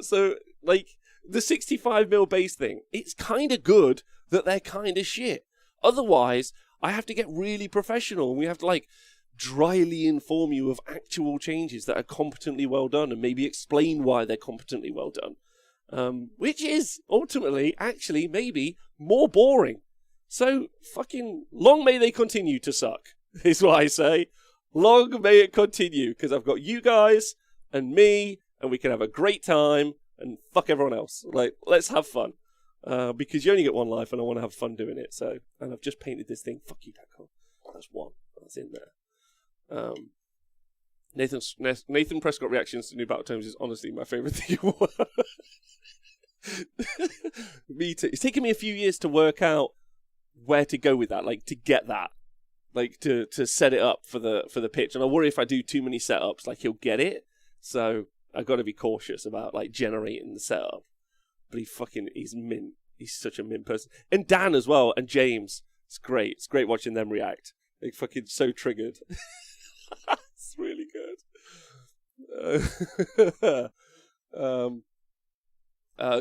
so, like, the 65mm base thing, it's kind of good that they're kind of shit. Otherwise, I have to get really professional, and we have to, like, dryly inform you of actual changes that are competently well done, and maybe explain why they're competently well done. Which is, ultimately, actually, maybe, more boring. So, fucking, long may they continue to suck. Is what I say. Long may it continue, because I've got you guys and me, and we can have a great time, and fuck everyone else. Like, let's have fun. Because you only get one life, and I want to have fun doing it. So, and I've just painted this thing. Fuck you, Capcom. That's one. That's in there. Nathan Prescott reactions to new battle tomes is honestly my favourite thing. Me too. It's taken me a few years to work out where to go with that, like to get that. Like to set it up for the pitch, and I worry if I do too many setups, like he'll get it. So I've got to be cautious about like generating the setup. But he's mint. He's such a mint person, and Dan as well, and James. It's great. It's great watching them react. Like fucking so triggered. It's really good.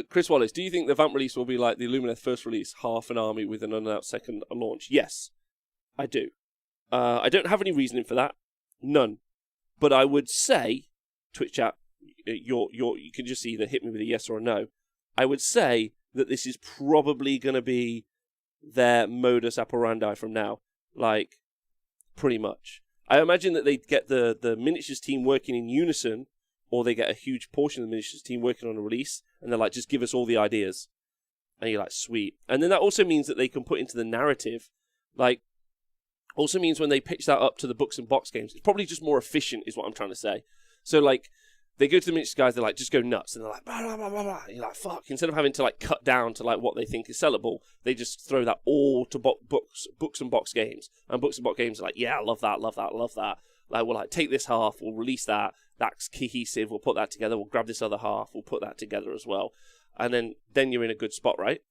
Chris Wallace, do you think the Vamp release will be like the Illumineth first release, half an army with an unannounced second launch? Yes, I do. I don't have any reasoning for that. None. But I would say, Twitch chat, you can just either hit me with a yes or a no. I would say that this is probably going to be their modus operandi from now. Like, pretty much. I imagine that they get the miniatures team working in unison, or they get a huge portion of the miniatures team working on a release, and they're like, just give us all the ideas. And you're like, sweet. And then that also means that they can put into the narrative, like, also means when they pitch that up to the books and box games, it's probably just more efficient, is what I'm trying to say. So, like, they go to the miniatures guys, they're like, just go nuts. And they're like, blah, blah, blah, blah, blah. And you're like, fuck. Instead of having to, like, cut down to, like, what they think is sellable, they just throw that all to books and box games. And books and box games are like, yeah, I love that, love that, love that. Like, we'll, like, take this half, we'll release that. That's cohesive, we'll put that together. We'll grab this other half, we'll put that together as well. And then you're in a good spot, right?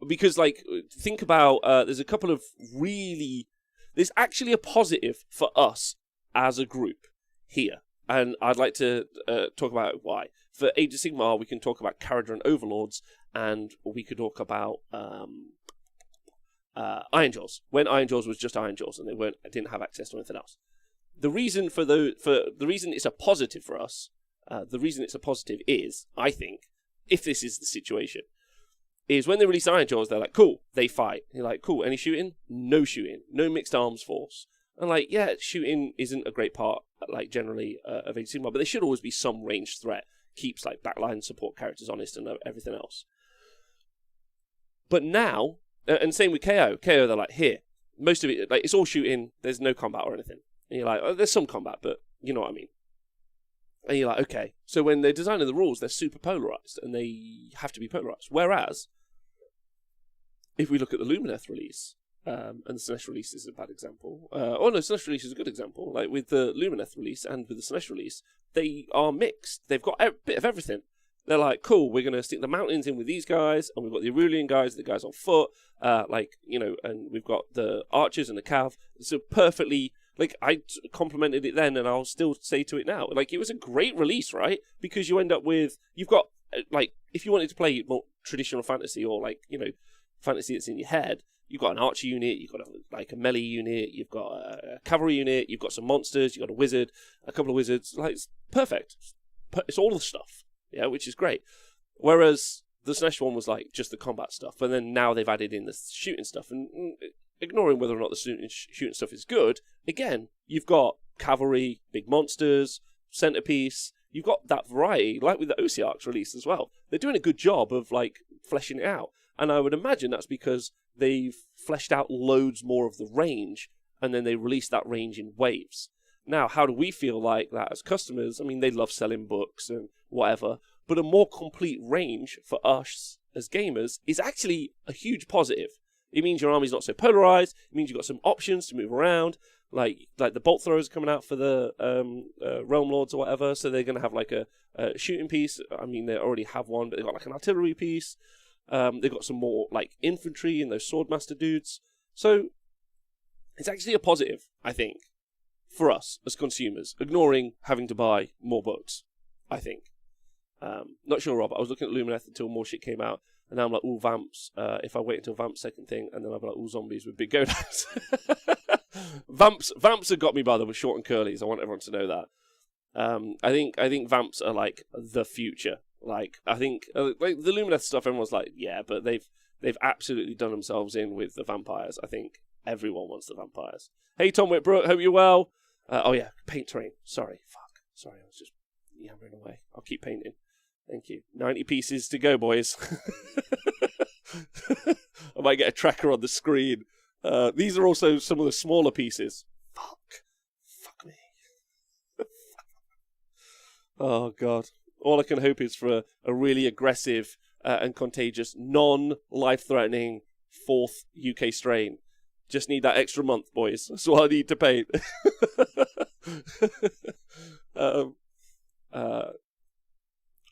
Because, like, think about, there's a couple of really... There's actually a positive for us as a group here. And I'd like to talk about why. For Age of Sigmar, we can talk about Caradhran Overlords, and we could talk about Iron Jaws. When Iron Jaws was just Iron Jaws, and they didn't have access to anything else. The reason the reason it's a positive for us, the reason it's a positive is, I think, if this is the situation, is when they release Iron Jaws, they're like, cool, they fight. And you're like, cool, any shooting? No shooting. No mixed arms force. And like, yeah, shooting isn't a great part, like, generally, of Age of Sigmar, but there should always be some ranged threat. Keeps, like, backline support characters honest and everything else. But now, and same with KO. KO, they're like, here, most of it, like, it's all shooting, there's no combat or anything. And you're like, oh, there's some combat, but you know what I mean. And you're like, okay. So when they're designing the rules, they're super polarized, and they have to be polarized. Whereas, if we look at the Lumineth release, and the Slanesh release is a bad example. Slanesh release is a good example. Like with the Lumineth release and with the Slanesh release, they are mixed. They've got a bit of everything. They're like, cool, we're going to stick the mountains in with these guys, and we've got the Aurelian guys, the guys on foot, and we've got the archers and the cav. So perfectly, like, I complimented it then, and I'll still say to it now. Like, it was a great release, right? Because you end up with, you've got, like, if you wanted to play more traditional fantasy or, like, you know, fantasy that's in your head, you've got an archer unit, you've got a melee unit, you've got a cavalry unit, you've got some monsters, you've got a wizard, a couple of wizards. Like, it's perfect. It's all the stuff, yeah, which is great. Whereas the Slanesh one was like just the combat stuff, and then now they've added in the shooting stuff. And ignoring whether or not the shooting stuff is good, again, you've got cavalry, big monsters, centerpiece. You've got that variety, like with the OCRX release as well. They're doing a good job of like fleshing it out. And I would imagine that's because they've fleshed out loads more of the range, and then they released that range in waves. Now, how do we feel like that as customers? I mean, they love selling books and whatever, but a more complete range for us as gamers is actually a huge positive. It means your army's not so polarized. It means you've got some options to move around. Like the bolt throwers coming out for the Realm Lords or whatever, so they're going to have like a shooting piece. I mean, they already have one, but they've got like an artillery piece. They've got some more like infantry and those swordmaster dudes. So it's actually a positive, I think, for us as consumers, ignoring having to buy more books, I think. Not sure, Rob. I was looking at Lumineth until more shit came out, and now I'm like, ooh, Vamps. If I wait until Vamps second thing, and then I'll be like, ooh, zombies with big godams. Vamps have got me, by the way, short and curlies. I want everyone to know that. I think Vamps are like the future. Like, I think like the Lumineth stuff, everyone's like, yeah, but they've absolutely done themselves in with the vampires. I think everyone wants the vampires. Hey, Tom Whitbrook, hope you're well. Oh yeah, paint terrain. Sorry, I was just yammering away. I'll keep painting. Thank you. 90 pieces to go, boys. I might get a tracker on the screen. These are also some of the smaller pieces. Fuck me. Oh god. All I can hope is for a really aggressive and contagious, non-life-threatening 4th UK strain. Just need that extra month, boys. That's all I need to paint.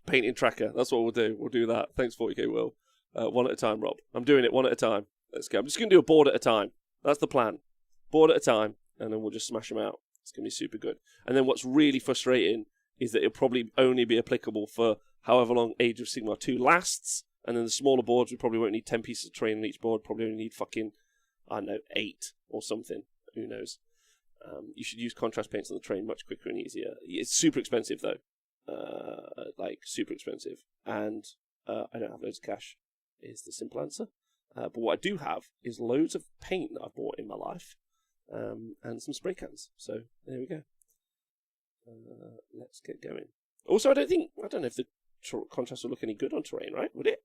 Painting tracker. That's what we'll do. We'll do that. Thanks, 40k Will. One at a time, Rob. I'm doing it one at a time. Let's go. I'm just going to do a board at a time. That's the plan. Board at a time, and then we'll just smash them out. It's going to be super good. And then what's really frustrating is that it'll probably only be applicable for however long Age of Sigmar 2 lasts, and then the smaller boards, we probably won't need 10 pieces of terrain on each board, probably only need fucking, I don't know, 8 or something. Who knows? You should use contrast paints on the terrain much quicker and easier. It's super expensive, though. Like, super expensive. And I don't have loads of cash, is the simple answer. But what I do have is loads of paint that I've bought in my life, and some spray cans. So, there we go. Let's get going. Also, I don't know if the contrast will look any good on terrain, right? Would it?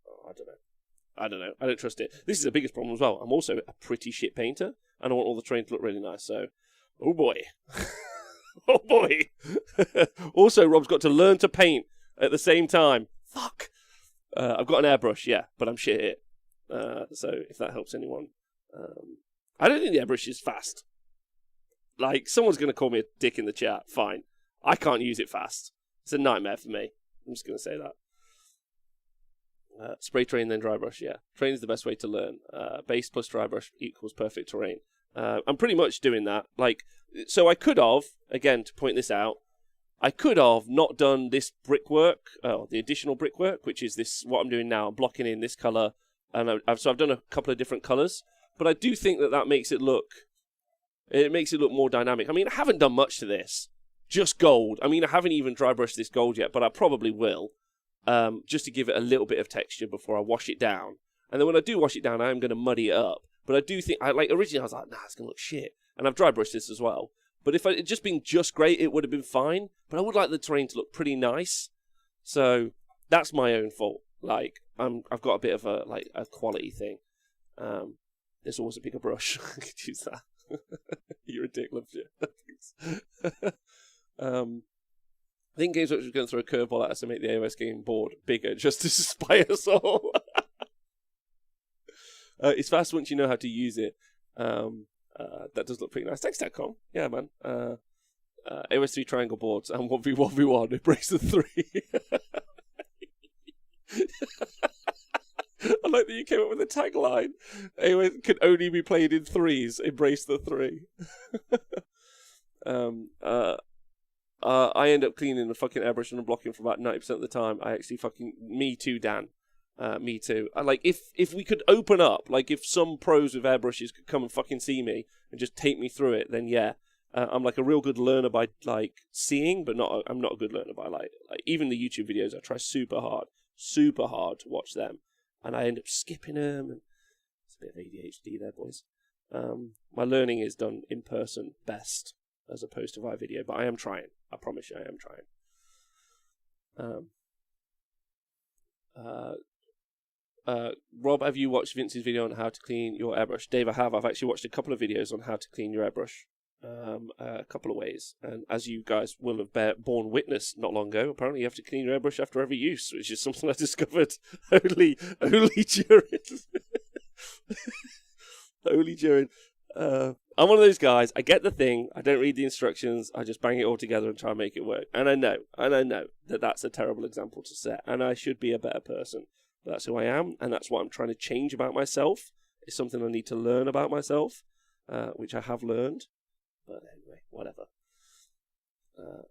Oh, I don't know. I don't trust it. This is the biggest problem as well. I'm also a pretty shit painter, and I want all the terrain to look really nice. So, oh boy. Oh boy. Also, Rob's got to learn to paint at the same time. Fuck. I've got an airbrush, yeah, but I'm shit at it. So, if that helps anyone. I don't think the airbrush is fast. Like, someone's going to call me a dick in the chat. Fine. I can't use it fast. It's a nightmare for me. I'm just going to say that. Spray terrain, then dry brush, yeah. Terrain is the best way to learn. Base plus dry brush equals perfect terrain. I'm pretty much doing that. Like, so I could have, again, to point this out, I could have not done this brickwork, the additional brickwork, which is this, what I'm doing now. I'm blocking in this colour. And so I've done a couple of different colours. But I do think that makes it look... It makes it look more dynamic. I mean, I haven't done much to this. Just gold. I mean, I haven't even dry brushed this gold yet, but I probably will. Just to give it a little bit of texture before I wash it down. And then when I do wash it down, I am going to muddy it up. But I do think, originally I was like, nah, it's going to look shit. And I've dry brushed this as well. But if it had just been just great, it would have been fine. But I would like the terrain to look pretty nice. So that's my own fault. Like, I've got a bit of a quality thing. There's always a bigger brush. I could use that. You're a dick, love you. I think Games Workshop is going to throw a curveball at us to make the AOS game board bigger just to spite us all. It's fast once you know how to use it. That does look pretty nice. Thanks, Tatcom. Yeah, man. AOS 3 triangle boards and 1v1v1. Embrace the 3. I like that you came up with a tagline. AOS can only be played in 3s. Embrace the 3. I end up cleaning the fucking airbrush and blocking for about 90% of the time. I actually fucking... Me too, Dan. Me too. If we could open up, like if some pros with airbrushes could come and fucking see me and just take me through it, then yeah. I'm like a real good learner by like seeing, but I'm not a good learner by like even the YouTube videos. I try super hard to watch them, and I end up skipping them. And it's a bit of ADHD there, boys. My learning is done in person best, as opposed to via video. But I am trying. I promise you, I am trying. Rob, have you watched Vince's video on how to clean your airbrush? Dave, I have. I've actually watched a couple of videos on how to clean your airbrush. A couple of ways, and as you guys will have borne witness not long ago, apparently you have to clean your airbrush after every use, which is something I discovered only during I'm one of those guys. I get the thing, I don't read the instructions, I just bang it all together and try and make it work. And I know that that's a terrible example to set, and I should be a better person. But that's who I am, and that's what I'm trying to change about myself. It's something I need to learn about myself, which I have learned. But anyway, whatever. I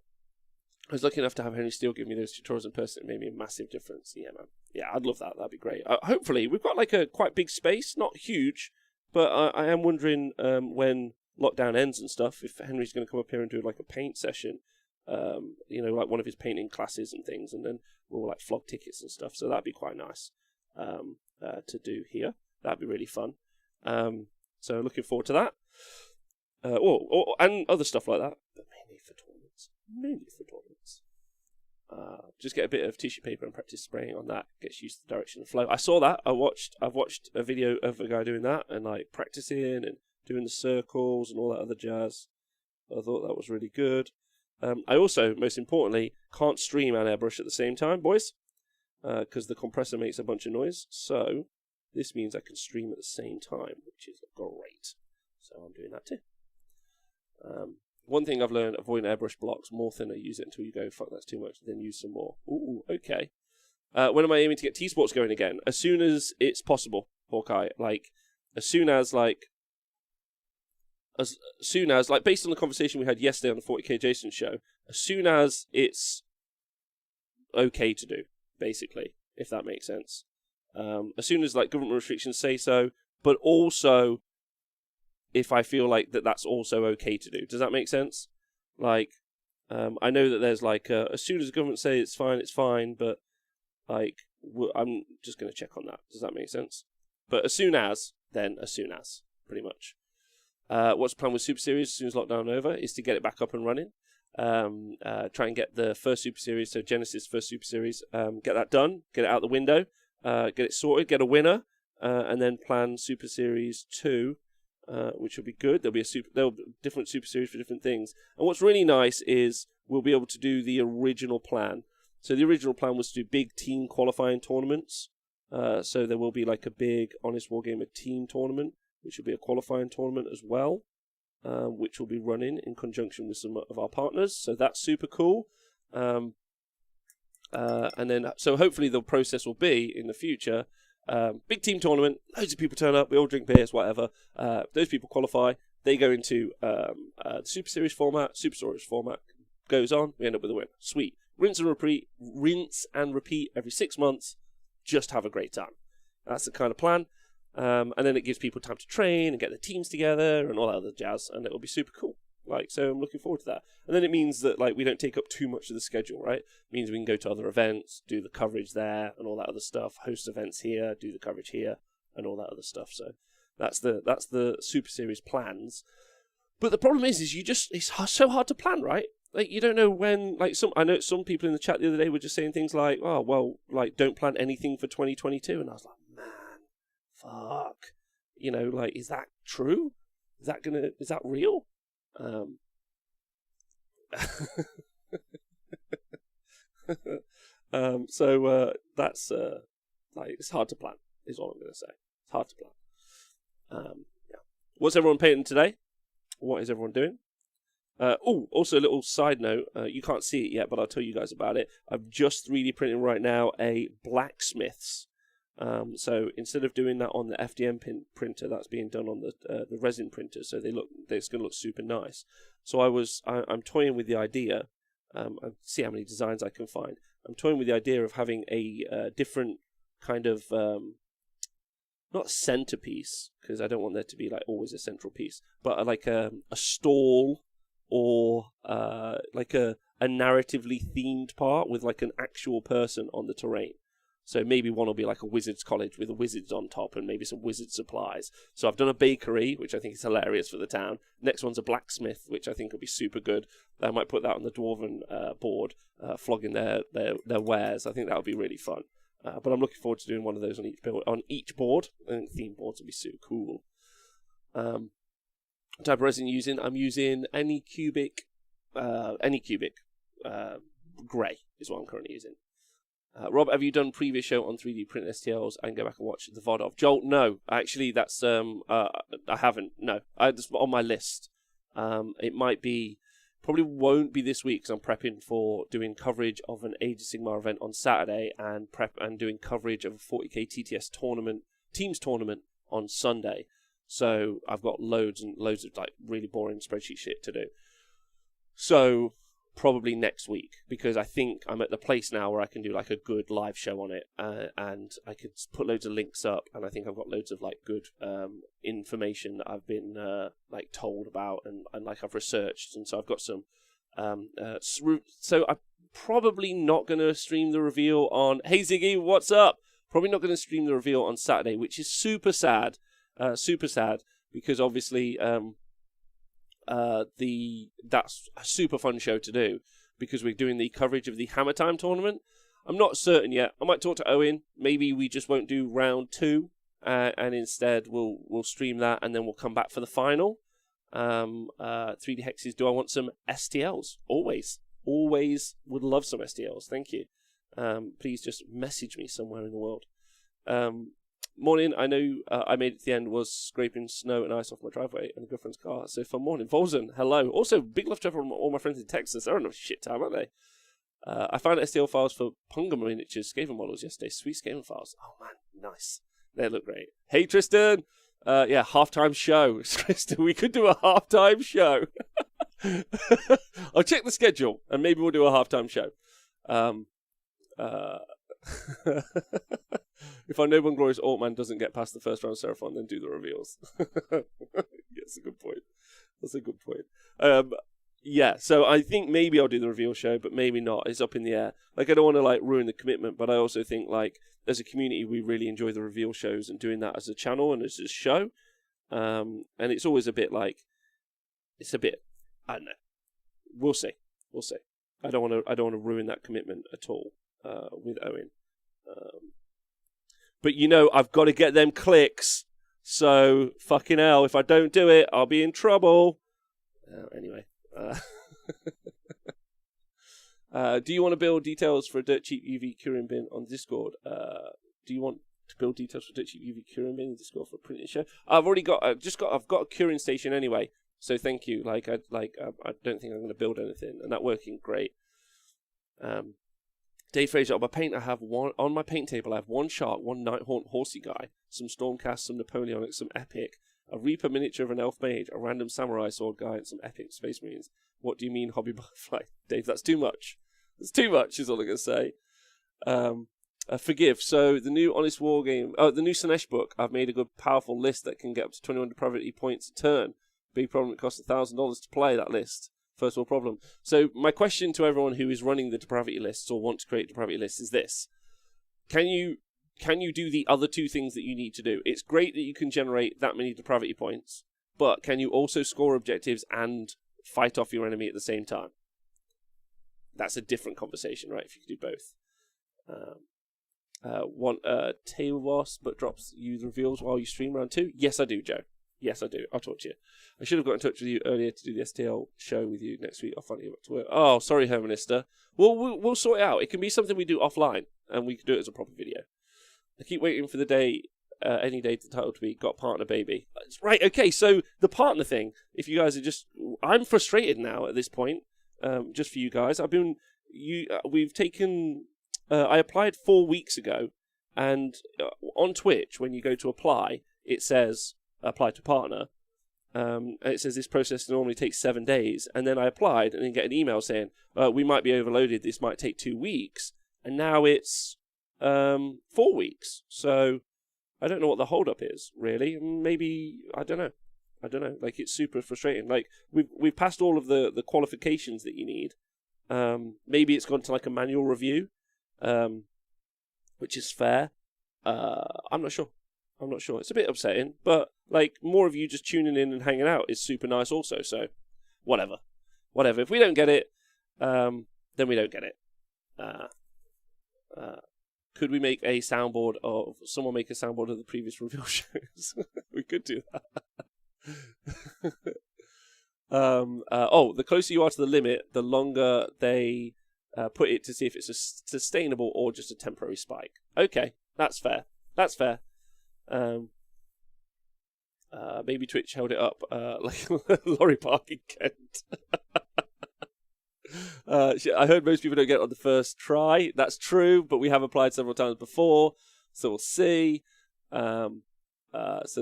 was lucky enough to have Henry Steele give me those tutorials in person. It made me a massive difference. Yeah, man. Yeah, I'd love that. That'd be great. Hopefully, we've got like a quite big space, not huge, but I am wondering when lockdown ends and stuff, if Henry's going to come up here and do like a paint session, like one of his painting classes and things, and then we'll like flog tickets and stuff. So that'd be quite nice to do here. That'd be really fun. So looking forward to that. And other stuff like that, but mainly for tournaments. Just get a bit of tissue paper and practice spraying on that. Gets used to the direction and flow. I saw that. I've watched a video of a guy doing that and like practicing and doing the circles and all that other jazz. I thought that was really good. I also, most importantly, can't stream and airbrush at the same time, boys, because the compressor makes a bunch of noise. So this means I can stream at the same time, which is great. So I'm doing that too. One thing I've learned, avoid airbrush blocks. More thinner, use it until you go, fuck, that's too much, then use some more. Ooh, okay. When am I aiming to get Tsports going again? As soon as it's possible, Hawkeye. Like, as soon as, based on the conversation we had yesterday on the 40k Jason show, as soon as it's okay to do, basically, if that makes sense. As soon as, like, government restrictions say so, but also if I feel like that's also okay to do. Does that make sense? Like, I know that there's like, as soon as the government say it's fine, but like, I'm just going to check on that. Does that make sense? But as soon as, pretty much. What's the plan with Super Series as soon as lockdown over is to get it back up and running. Try and get the first Super Series, so Genesis first Super Series, get that done, get it out the window, get it sorted, get a winner, and then plan Super Series 2, which will be good. There'll be different Super Series for different things. And what's really nice is we'll be able to do the original plan. So the original plan was to do big team qualifying tournaments. So there will be like a big Honest Wargamer team tournament, which will be a qualifying tournament as well, which will be running in conjunction with some of our partners. So that's super cool. And then, so hopefully the process will be in the future, big team tournament, loads of people turn up, we all drink beers, whatever. Those people qualify, they go into the Super Series format, Super Series format goes on, we end up with a win. Sweet. Rinse and repeat every 6 months, just have a great time. That's the kind of plan. And then it gives people time to train and get their teams together and all that other jazz, and it'll be super cool. Like, so I'm looking forward to that. And then it means that, like, we don't take up too much of the schedule, right? It means we can go to other events, do the coverage there and all that other stuff, host events here, do the coverage here and all that other stuff. So that's the Super Series plans. But the problem is it's so hard to plan, right? Like, you don't know when, like, I know some people in the chat the other day were just saying things like, oh, well, like, don't plan anything for 2022. And I was like, man, fuck. You know, like, is that true? Is that real? So that's like, it's hard to plan, is all I'm going to say. It's hard to plan. Yeah. What's everyone painting today? What is everyone doing? Also a little side note, you can't see it yet, but I'll tell you guys about it. I'm just 3D printing right now a blacksmith's. So instead of doing that on the FDM printer, that's being done on the resin printer. So it's going to look super nice. So I'm toying with the idea. I'll see how many designs I can find. I'm toying with the idea of having a different kind of not centerpiece, because I don't want there to be like always a central piece, but like a stall or like a narratively themed part with like an actual person on the terrain. So maybe one will be like a wizard's college with a wizards on top and maybe some wizard supplies. So I've done a bakery, which I think is hilarious for the town. Next one's a blacksmith, which I think will be super good. I might put that on the dwarven board, flogging their wares. I think that would be really fun. But I'm looking forward to doing one of those on each board. I think theme boards would be super cool. Type of resin using? I'm using any cubic grey is what I'm currently using. Rob, have you done previous show on 3D print STLs and go back and watch the VOD of? Joel, no. Actually, that's I haven't. No, it's on my list. It might be, probably won't be this week because I'm prepping for doing coverage of an Age of Sigmar event on Saturday and doing coverage of a 40k TTS teams tournament on Sunday. So I've got loads and loads of like really boring spreadsheet shit to do. So probably next week, because I think I'm at the place now where I can do like a good live show on it, and I could put loads of links up, and I think I've got loads of like good information that I've been like told about and like I've researched, and so I've got some so I'm probably not going to stream the reveal on Hey Ziggy, what's up? Probably not going to stream the reveal on Saturday, which is super sad because obviously that's a super fun show to do because we're doing the coverage of the Hammer Time tournament. I'm not certain yet. I might talk to Owen. Maybe we just won't do round 2, and instead we'll stream that, and then we'll come back for the final. 3D Hexes. Do I want some STLs? Always would love some STLs. Thank you. Please just message me somewhere in the world. Morning, I know I made it to the end, was scraping snow and ice off my driveway and a girlfriend's car. So fun morning. Volzen, hello. Also, big love to all my friends in Texas. They're on a shit time, aren't they? I found STL files for Punga miniatures Skaven models yesterday. Sweet Skaven files. Oh man, nice. They look great. Hey Tristan. Yeah, halftime show. Tristan, we could do a halftime show. I'll check the schedule and maybe we'll do a halftime show. If our noble and glorious Altman doesn't get past the first round of Seraphon, then do the reveals. That's a good point. Yeah, so I think maybe I'll do the reveal show, but maybe not. It's up in the air. Like, I don't want to like ruin the commitment, but I also think like as a community we really enjoy the reveal shows and doing that as a channel and as a show. And it's always a bit like I don't know. We'll see. I don't want to ruin that commitment at all with Owen. But you know, I've got to get them clicks. So fucking hell, if I don't do it, I'll be in trouble. Anyway. Do you want to build details for a Dirt Cheap UV curing bin on Discord? Do you want to build details for Dirt Cheap UV curing bin on Discord for a printing show? I've got a curing station anyway. So thank you. I don't think I'm going to build anything, and that's working great. Dave Fraser, on my paint table, I have one shark, one Nighthaunt horsey guy, some Stormcast, some Napoleonic, some Epic, a Reaper miniature of an Elf Mage, a random Samurai Sword guy, and some Epic Space Marines. What do you mean, Hobby Butterfly? Dave, that's too much. That's too much, is all I'm going to say. Forgive. So, the new Honest Wargame, the new Sinesh book, I've made a good, powerful list that can get up to 21 depravity points a turn. Big problem, it costs $1,000 to play that list. First world problem. So my question to everyone who is running the depravity lists or want to create depravity lists is this: Can you do the other two things that you need to do? It's great that you can generate that many depravity points, but can you also score objectives and fight off your enemy at the same time? That's a different conversation, right? If you could do both. Table boss, but drops you the reveals while you stream round 2? Yes, I do, Joe. Yes, I do. I'll talk to you. I should have got in touch with you earlier to do the STL show with you next week. I'll finally get back to work. Oh, sorry, Hermanista. We'll sort it out. It can be something we do offline, and we can do it as a proper video. I keep waiting for the day, any day, the title to be "Got Partner Baby." Right, okay, so the partner thing, if you guys are just... I'm frustrated now at this point, just for you guys. We've taken... I applied 4 weeks ago, and on Twitch, when you go to apply, it says... apply to partner. It says this process normally takes 7 days, and then I applied and then get an email saying we might be overloaded, this might take 2 weeks, and now it's 4 weeks. So I don't know what the hold up is really. Maybe I don't know. Like, it's super frustrating. Like, we've passed all of the qualifications that you need. Maybe it's gone to like a manual review. which is fair. I'm not sure. It's a bit upsetting, but like more of you just tuning in and hanging out is super nice also. So whatever. If we don't get it, then we don't get it. Could we make a soundboard of someone make a soundboard of the previous reveal shows? We could do that. The closer you are to the limit, the longer they put it to see if it's sustainable or just a temporary spike. Okay, that's fair. Maybe Twitch held it up like Laurie Park in Kent. I heard most people don't get it on the first try. That's true, but we have applied several times before, so we'll see. So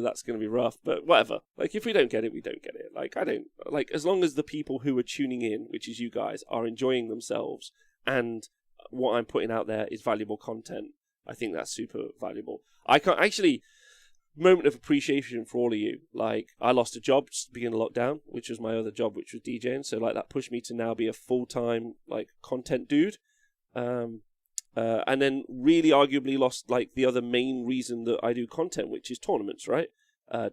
that's going to be rough, but whatever. Like, if we don't get it, we don't get it. Like, I don't like as long as the people who are tuning in, which is you guys, are enjoying themselves and what I'm putting out there is valuable content. I think that's super valuable. I can't actually. Moment of appreciation for all of you. Like, I lost a job just at the beginning of lockdown, which was my other job, which was DJing. So, like, that pushed me to now be a full-time, like, content dude. And then really arguably lost, like, the other main reason that I do content, which is tournaments, right?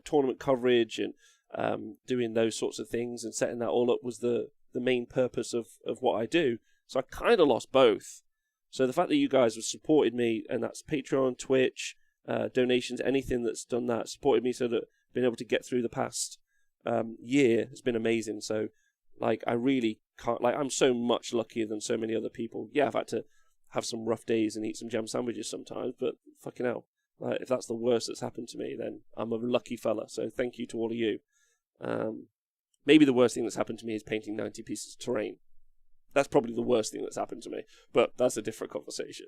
Tournament coverage and doing those sorts of things and setting that all up was the main purpose of what I do. So I kind of lost both. So the fact that you guys have supported me, and that's Patreon, Twitch, donations, anything that's done that, supported me so that I've been able to get through the past year has been amazing. So, like, I really can't, like, I'm so much luckier than so many other people. Yeah, I've had to have some rough days and eat some jam sandwiches sometimes, but fucking hell, like, if that's the worst that's happened to me, then I'm a lucky fella. So thank you to all of you. Maybe the worst thing that's happened to me is painting 90 pieces of terrain. That's probably the worst thing that's happened to me, but that's a different conversation.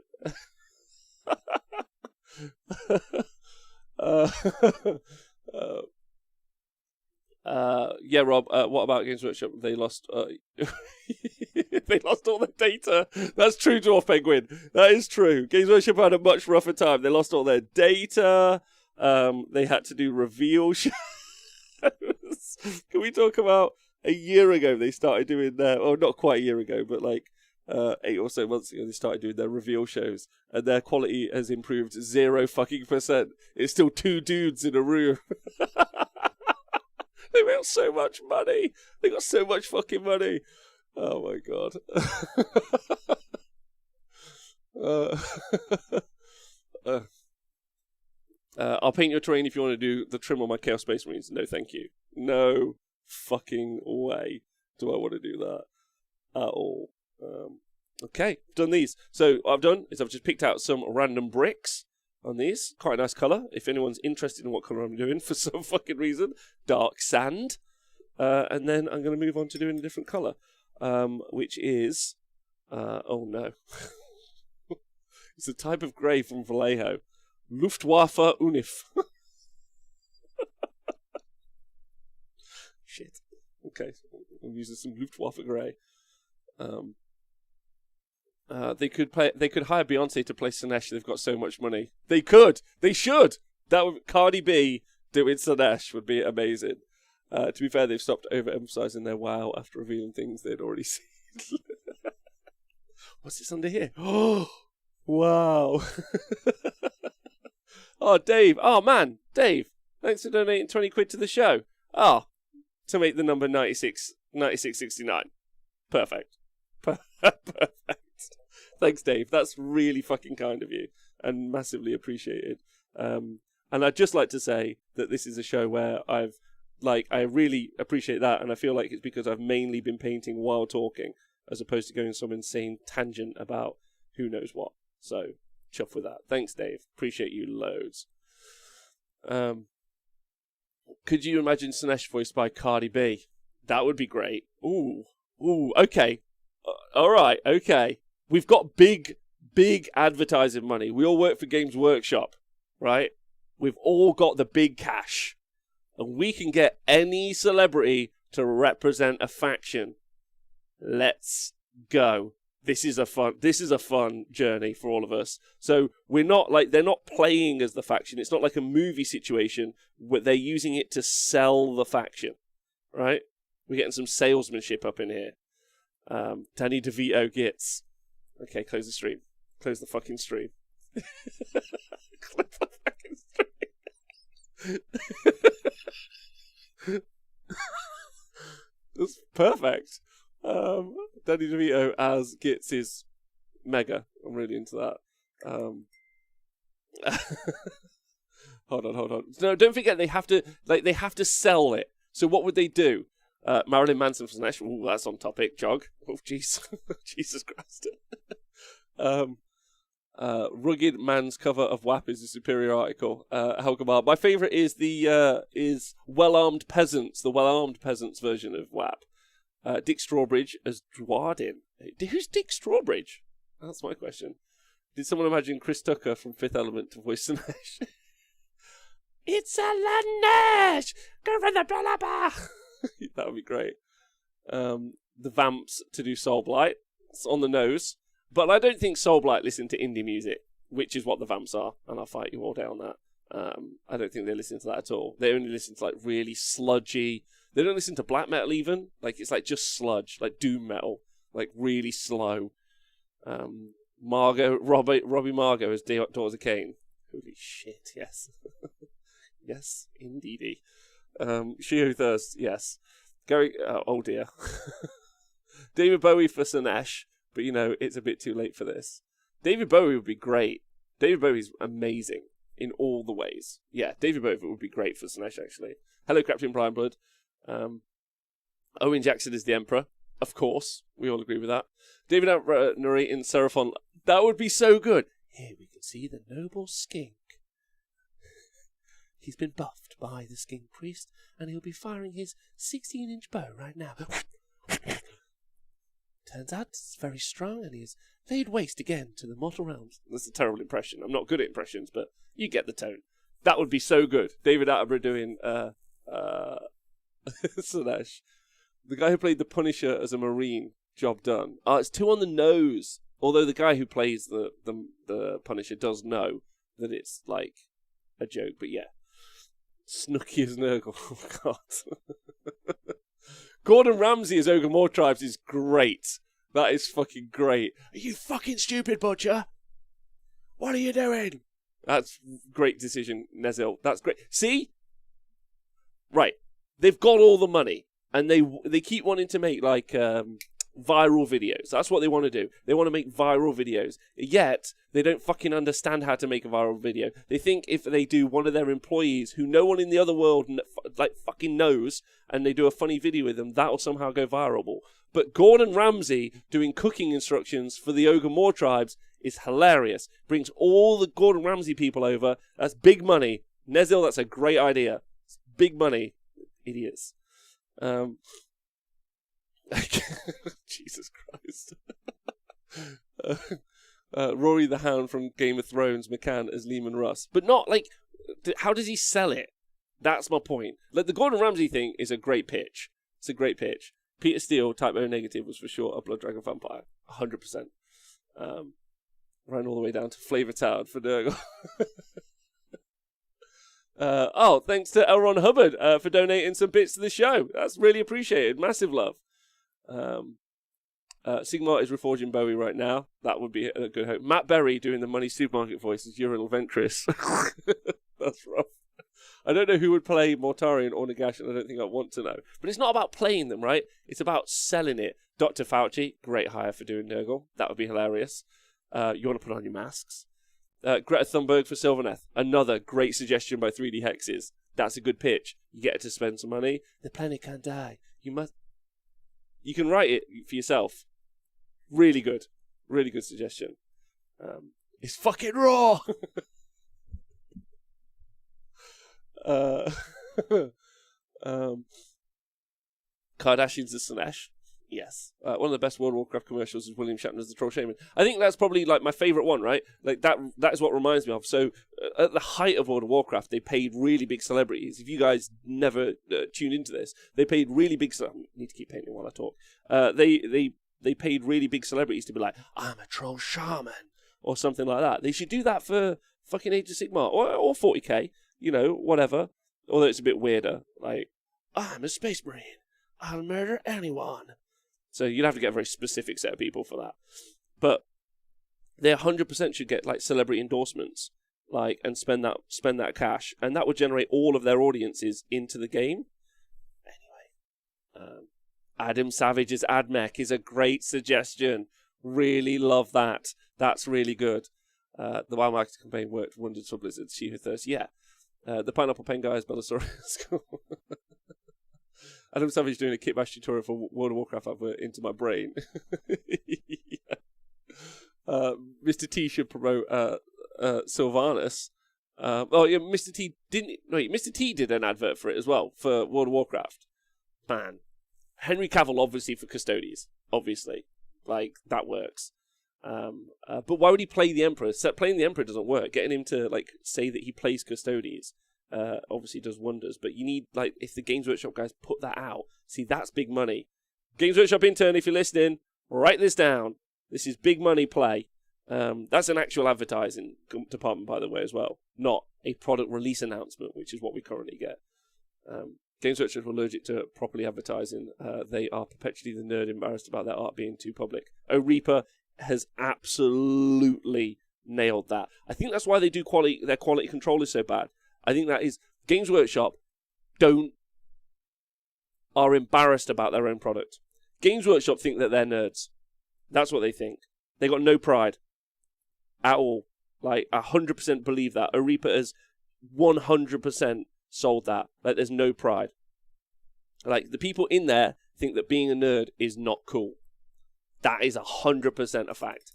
Yeah, Rob. What about Games Workshop? They lost. They lost all their data. That's true, Dwarf Penguin. That is true. Games Workshop had a much rougher time. They lost all their data. They had to do reveal shows. Can we talk about a year ago? They started doing their, or not quite a year ago, but like 8 or so months ago, they started doing their reveal shows, and their quality has improved 0%. It's still two dudes in a room. They made so much money. They got so much fucking money. Oh my god. I'll paint your terrain if you want to do the trim on my Chaos Space Marines. No, thank you. No fucking way do I want to do that at all. Okay, done these. So what I've done is I've just picked out some random bricks on these. Quite a nice colour. If anyone's interested in what colour I'm doing for some fucking reason, dark sand. And then I'm going to move on to doing a different colour, which is... oh no. It's a type of grey from Vallejo. Luftwaffe Unif. Shit. Okay, I'm using some Luftwaffe grey. They could hire Beyonce to play Slanesh. They've got so much money. They could. They should. That would Cardi B doing Slanesh would be amazing. To be fair, they've stopped overemphasizing their wow after revealing things they'd already seen. What's this under here? Oh, wow. Oh, Dave. Oh, man. Dave, thanks for donating 20 quid to the show. Oh, to make the number 9669. Perfect. Perfect. Thanks, Dave. That's really fucking kind of you and massively appreciated. And I'd just like to say that this is a show where I really appreciate that, and I feel like it's because I've mainly been painting while talking as opposed to going some insane tangent about who knows what. So, chuff with that. Thanks, Dave. Appreciate you loads. Could you imagine Slanesh voiced by Cardi B? That would be great. Ooh, okay. All right, okay. We've got big advertising money. We all work for Games Workshop, right? We've all got the big cash. And we can get any celebrity to represent a faction. Let's go. This is a fun journey for all of us. So we're not like, they're not playing as the faction. It's not like a movie situation where they're using it to sell the faction, right? We're getting some salesmanship up in here. Danny DeVito gets... Okay, close the stream. Close the fucking stream. Clip the fucking string. That's perfect. Danny DeVito as Gitz is mega. I'm really into that. Hold on. No, don't forget they have to sell it. So what would they do? Marilyn Manson for Slanesh. Ooh, that's on topic. Jog. Oh, jeez. Jesus Christ. Rugged Man's cover of WAP is a superior article. Helgamar. My favourite is the Well-Armed Peasants, the Well-Armed Peasants version of WAP. Dick Strawbridge as Dwardin. Who's Dick Strawbridge? That's my question. Did someone imagine Chris Tucker from Fifth Element to voice Slanesh? It's a Lanesh! Go for the Bellaba! That would be great. The Vamps to do Soul Blight. It's on the nose. But I don't think Soul Blight listen to indie music, which is what the Vamps are, and I'll fight you all day on that. I don't think they listen to that at all. They only listen to like really sludgy. They don't listen to black metal even. Like it's like just sludge, like doom metal, like really slow. Robbie Margot as Daughters of Cain. Holy shit! Yes, yes, indeedy. Shio Thirst, yes. Gary, oh dear. David Bowie for Slanesh. But, you know, it's a bit too late for this. David Bowie would be great. David Bowie's amazing in all the ways. Yeah, David Bowie would be great for Slanesh, actually. Hello, Captain Blind Blood. Owen Jackson is the Emperor. Of course. We all agree with that. David narrating Seraphon. That would be so good. Here we can see the noble skink. He's been buffed by the skink priest, and he'll be firing his 16-inch bow right now. Turns out it's very strong, and he has laid waste again to the mortal realms. That's a terrible impression. I'm not good at impressions, but you get the tone. That would be so good. David Attenborough doing Slanesh. The guy who played the Punisher as a Marine, job done. It's too on the nose. Although the guy who plays the Punisher does know that it's like a joke, but yeah. Snooky as Nurgle. Oh, God. Gordon Ramsay as Ogre More Tribes is great. That is fucking great. Are you fucking stupid, Butcher? What are you doing? That's great decision, Nezil. That's great. See? Right. They've got all the money. And they keep wanting to make, like, viral videos. That's what they want to do. They want to make viral videos. Yet, they don't fucking understand how to make a viral video. They think if they do one of their employees who no one in the other world like fucking knows, and they do a funny video with them, that'll somehow go viral. But Gordon Ramsay doing cooking instructions for the Ogre More Tribes is hilarious. Brings all the Gordon Ramsay people over. That's big money. Nezil, that's a great idea. It's big money. Idiots. Jesus Christ. Rory the Hound from Game of Thrones, McCann as Lehman Russ. But not, like, how does he sell it? That's my point. Like, the Gordon Ramsay thing is a great pitch. It's a great pitch. Peter Steele, Type O Negative, was for sure a Blood Dragon vampire. 100%. Ran all the way down to Flavor Town for Nurgle. Thanks to Elron Hubbard for donating some bits to the show. That's really appreciated. Massive love. Sigmar is reforging Bowie right now. That would be a good hope. Matt Berry doing the Money Supermarket voice as Uriel Ventris. That's rough. I don't know who would play Mortarion or Nagash, and I don't think I want to know. But it's not about playing them, right? It's about selling it. Dr. Fauci, great hire for doing Nurgle. That would be hilarious. You want to put on your masks. Greta Thunberg for Sylvaneth. Another great suggestion by 3D Hexes. That's a good pitch. You get her to spend some money. The planet can't die. You can write it for yourself. Really good. Really good suggestion. It's fucking raw! Kardashians as Slanesh. Yes. One of the best World of Warcraft commercials is William Shatner as the Troll Shaman. I think that's probably like my favourite one, right? Like that is what reminds me of. So at the height of World of Warcraft, they paid really big celebrities. If you guys never tuned into this, they paid really big I need to keep painting while I talk. They paid really big celebrities to be like, I'm a troll shaman, or something like that. They should do that for fucking Age of Sigmar, or 40k, you know, whatever. Although it's a bit weirder. Like, I'm a space marine. I'll murder anyone. So you'd have to get a very specific set of people for that. But they 100% should get like celebrity endorsements, like, and spend that cash, and that would generate all of their audiences into the game. Anyway, Adam Savage's ad mech is a great suggestion. Really love that. That's really good. The WoW marketing campaign worked wonders for Blizzard. She Who Thirsts. Yeah. The Pineapple Pen guy is Bellasaurus. Adam Savage doing a kit bash tutorial for World of Warcraft advert into my brain. Yeah. Mr. T should promote Sylvanas. Oh yeah, Mr. T didn't. Wait, Mr. T did an advert for it as well for World of Warcraft. Man, Henry Cavill obviously for Custodes. Obviously, like that works. But why would he play the Emperor? Playing the Emperor doesn't work. Getting him to like say that he plays Custodes obviously does wonders. But you need, like, if the Games Workshop guys put that out, see, that's big money. Games Workshop intern, if you're listening, write this down. This is big money play. That's an actual advertising department, by the way, as well. Not a product release announcement, which is what we currently get. Games Workshop are allergic to properly advertising. They are perpetually the nerd embarrassed about their art being too public. Reaper has absolutely nailed that. I think that's why they do their quality control is so bad. I think that is Games Workshop are embarrassed about their own product. Games Workshop think that they're nerds. That's what they think. They got no pride at all. Like 100% believe that. Reaper has 100% sold that. Like there's no pride. Like the people in there think that being a nerd is not cool. That is 100% a fact.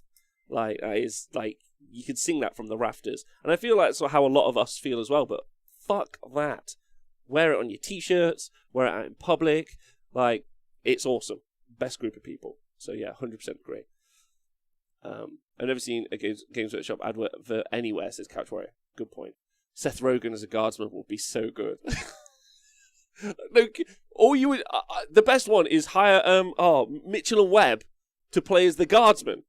Like that is like you can sing that from the rafters, and I feel like that's how a lot of us feel as well. But fuck that. Wear it on your t-shirts. Wear it out in public. Like it's awesome. Best group of people. So yeah, 100% agree. I've never seen a Games Workshop advert anywhere, says Couch Warrior. Good point. Seth Rogen as a guardsman would be so good. No, all you would. The best one is hire Mitchell and Webb to play as the guardsman.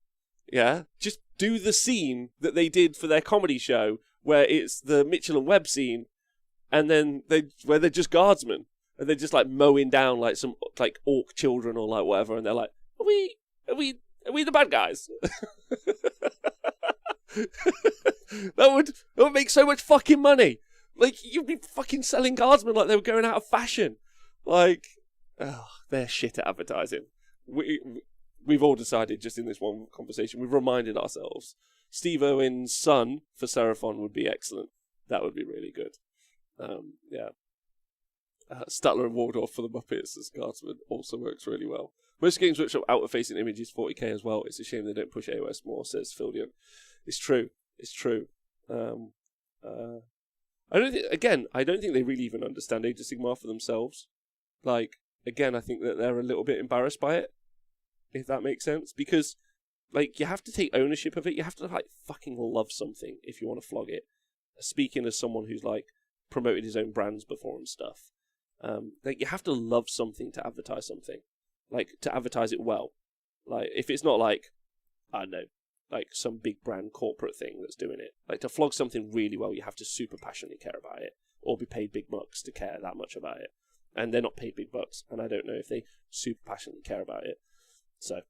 Yeah, just do the scene that they did for their comedy show, where it's the Mitchell and Webb scene, and then where they're just guardsmen, and they're just like mowing down like some like orc children or like whatever, and they're like, are we the bad guys? That would make so much fucking money. Like you'd be fucking selling guardsmen like they were going out of fashion. Like, they're shit at advertising. We've all decided just in this one conversation, we've reminded ourselves. Steve Irwin's son for Seraphon would be excellent. That would be really good. Yeah. Statler and Waldorf for the Muppets as Guardsman also works really well. Most Games Workshop outward-facing images 40k as well. It's a shame they don't push AOS more, says Fildian. It's true. It's true. I don't think they really even understand Age of Sigmar for themselves. Like, again, I think that they're a little bit embarrassed by it, if that makes sense. Because, like, you have to take ownership of it. You have to, like, fucking love something if you want to flog it. Speaking as someone who's, like, promoted his own brands before and stuff. Like, you have to love something to advertise something. Like, to advertise it well. Like, if it's not like, I don't know, like some big brand corporate thing that's doing it. Like, to flog something really well, you have to super passionately care about it. Or be paid big bucks to care that much about it. And they're not paid big bucks. And I don't know if they super passionately care about it. So,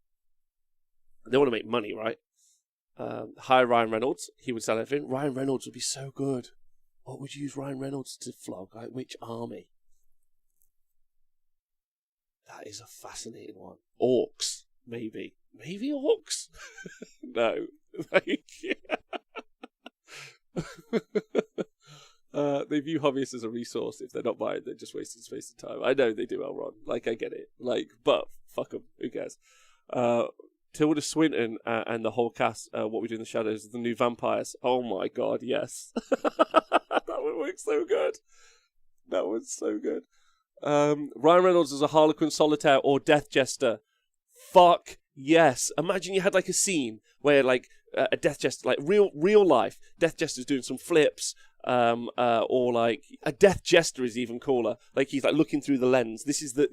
they want to make money, right? Hire Ryan Reynolds. He would sell everything. Ryan Reynolds would be so good. What would you use Ryan Reynolds to flog? Like, which army? That is a fascinating one. Orcs, maybe. Maybe orcs? No. Like, they view hobbyists as a resource. If they're not buying, they're just wasting space and time. I know they do, Elron. Like, I get it. Like, but fuck them. Who cares? Tilda Swinton and the whole cast, What We Do in the Shadows, the new vampires. Oh my god, yes. That would work so good. That was so good. Ryan Reynolds as a Harlequin Solitaire or Death Jester. Fuck yes. Imagine you had like a scene where like a Death Jester, like real life Death Jester's doing some flips, or like a Death Jester is even cooler. Like he's like looking through the lens. This is the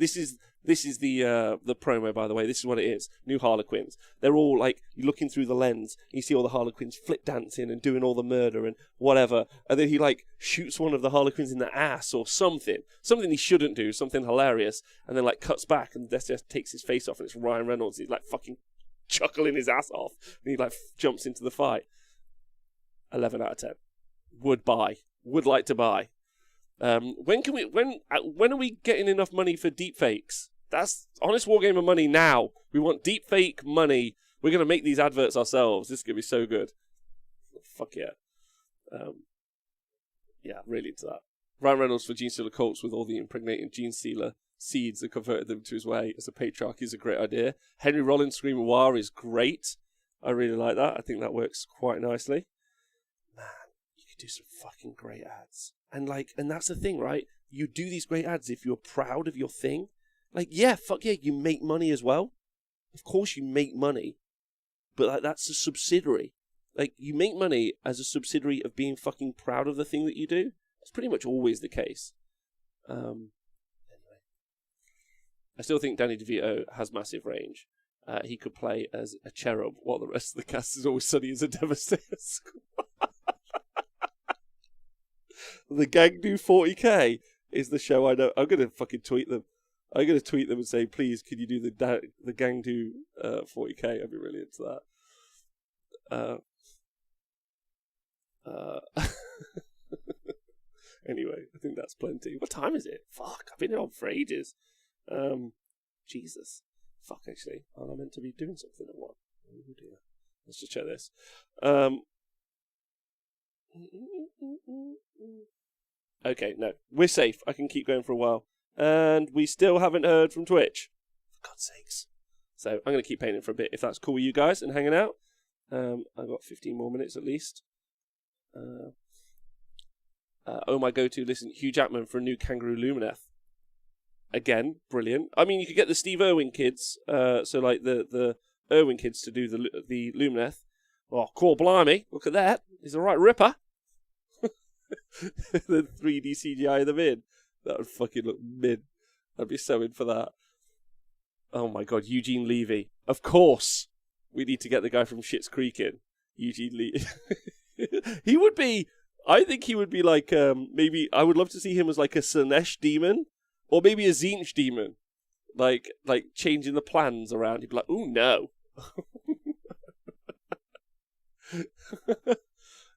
promo, by the way. This is what it is. New Harlequins. They're all like looking through the lens. You see all the Harlequins flip dancing and doing all the murder and whatever. And then he like shoots one of the Harlequins in the ass or something. Something he shouldn't do. Something hilarious. And then like cuts back and Death Jester takes his face off and it's Ryan Reynolds. He's like fucking chuckling his ass off, and he like jumps into the fight. 11 out of 10. Would buy. Would like to buy. When are we getting enough money for deepfakes? That's honest Wargamer money now. We want deepfake money. We're going to make these adverts ourselves. This is going to be so good. Fuck yeah. Yeah, really into that. Ryan Reynolds for Gene Stealer Colts with all the impregnating Gene Stealer seeds and converted them to his way as a patriarch is a great idea. Henry Rollins Screaming War is great. I really like that. I think that works quite nicely. Man, you could do some fucking great ads. And that's the thing, right? You do these great ads if you're proud of your thing. Like, yeah, fuck yeah, you make money as well. Of course you make money. But like, that's a subsidiary. Like, you make money as a subsidiary of being fucking proud of the thing that you do. It's pretty much always the case. Anyway. I still think Danny DeVito has massive range. He could play as a cherub while the rest of the cast is always sunny as a devastator. The Gang Do 40k is the show I know. I'm going to fucking tweet them. I'm going to tweet them and say, please, could you do the Gang Do 40k? I'd be really into that. Anyway, I think that's plenty. What time is it? Fuck, I've been on for ages. Jesus. Fuck, actually. I'm meant to be doing something at 1. Oh dear. Let's just check this. Okay, no. We're safe. I can keep going for a while. And we still haven't heard from Twitch. For God's sakes. So I'm going to keep painting for a bit, if that's cool with you guys, and hanging out. I've got 15 more minutes at least. Oh my go-to, listen, Hugh Jackman for a new Kangaroo Lumineth. Again, brilliant. I mean, you could get the Steve Irwin kids, so like the Irwin kids to do the Lumineth. Oh, cool, blimey, look at that. He's a right ripper. The 3D CGI them in. That would fucking look mid. I'd be so in for that. Oh my god, Eugene Levy. Of course, we need to get the guy from Schitt's Creek in. Eugene Levy. He would be... I think he would be like, maybe, I would love to see him as like a Slanesh demon, or maybe a Tzeentch demon, like changing the plans around. He'd be like, ooh, no.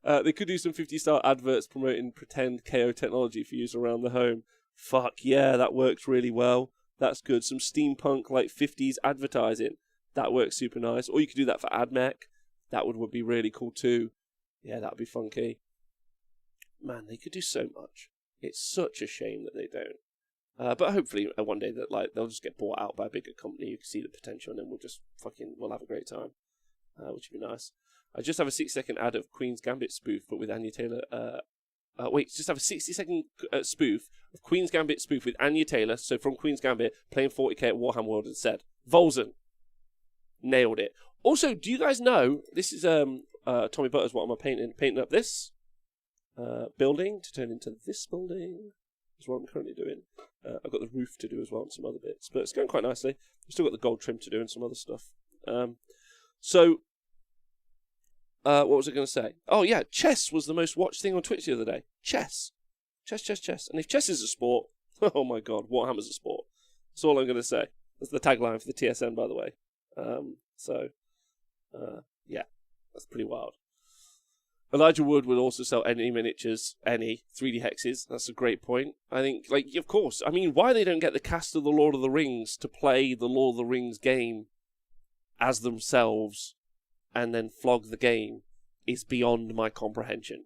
They could do some 50-star adverts promoting pretend KO technology for use around the home. Fuck yeah, that works really well. That's good. Some steampunk, like 50s advertising. That works super nice. Or you could do that for AdMech. That would be really cool too. Yeah, that would be funky. Man, they could do so much. It's such a shame that they don't. But hopefully one day that they'll just get bought out by a bigger company. You can see the potential, and then we'll have a great time, which would be nice. I just have a 6-second ad of Queen's Gambit spoof, but with Anya Taylor. Just have a 60-second spoof of Queen's Gambit spoof with Anya Taylor. So from Queen's Gambit playing 40k at Warhammer World instead. Volzen nailed it. Also, do you guys know this is Tommy Butters? What am I painting up this building to turn into this building? Is what I'm currently doing. I've got the roof to do as well and some other bits, but it's going quite nicely. I've still got the gold trim to do and some other stuff. What was I going to say? Oh yeah, chess was the most watched thing on Twitch the other day. Chess. And if chess is a sport, oh my god, Warhammer's a sport. That's all I'm going to say. That's the tagline for the TSN, by the way. Yeah, that's pretty wild. Elijah Wood would also sell any miniatures, any 3D hexes. That's a great point. I think, of course. I mean, why they don't get the cast of the Lord of the Rings to play the Lord of the Rings game as themselves and then flog the game is beyond my comprehension.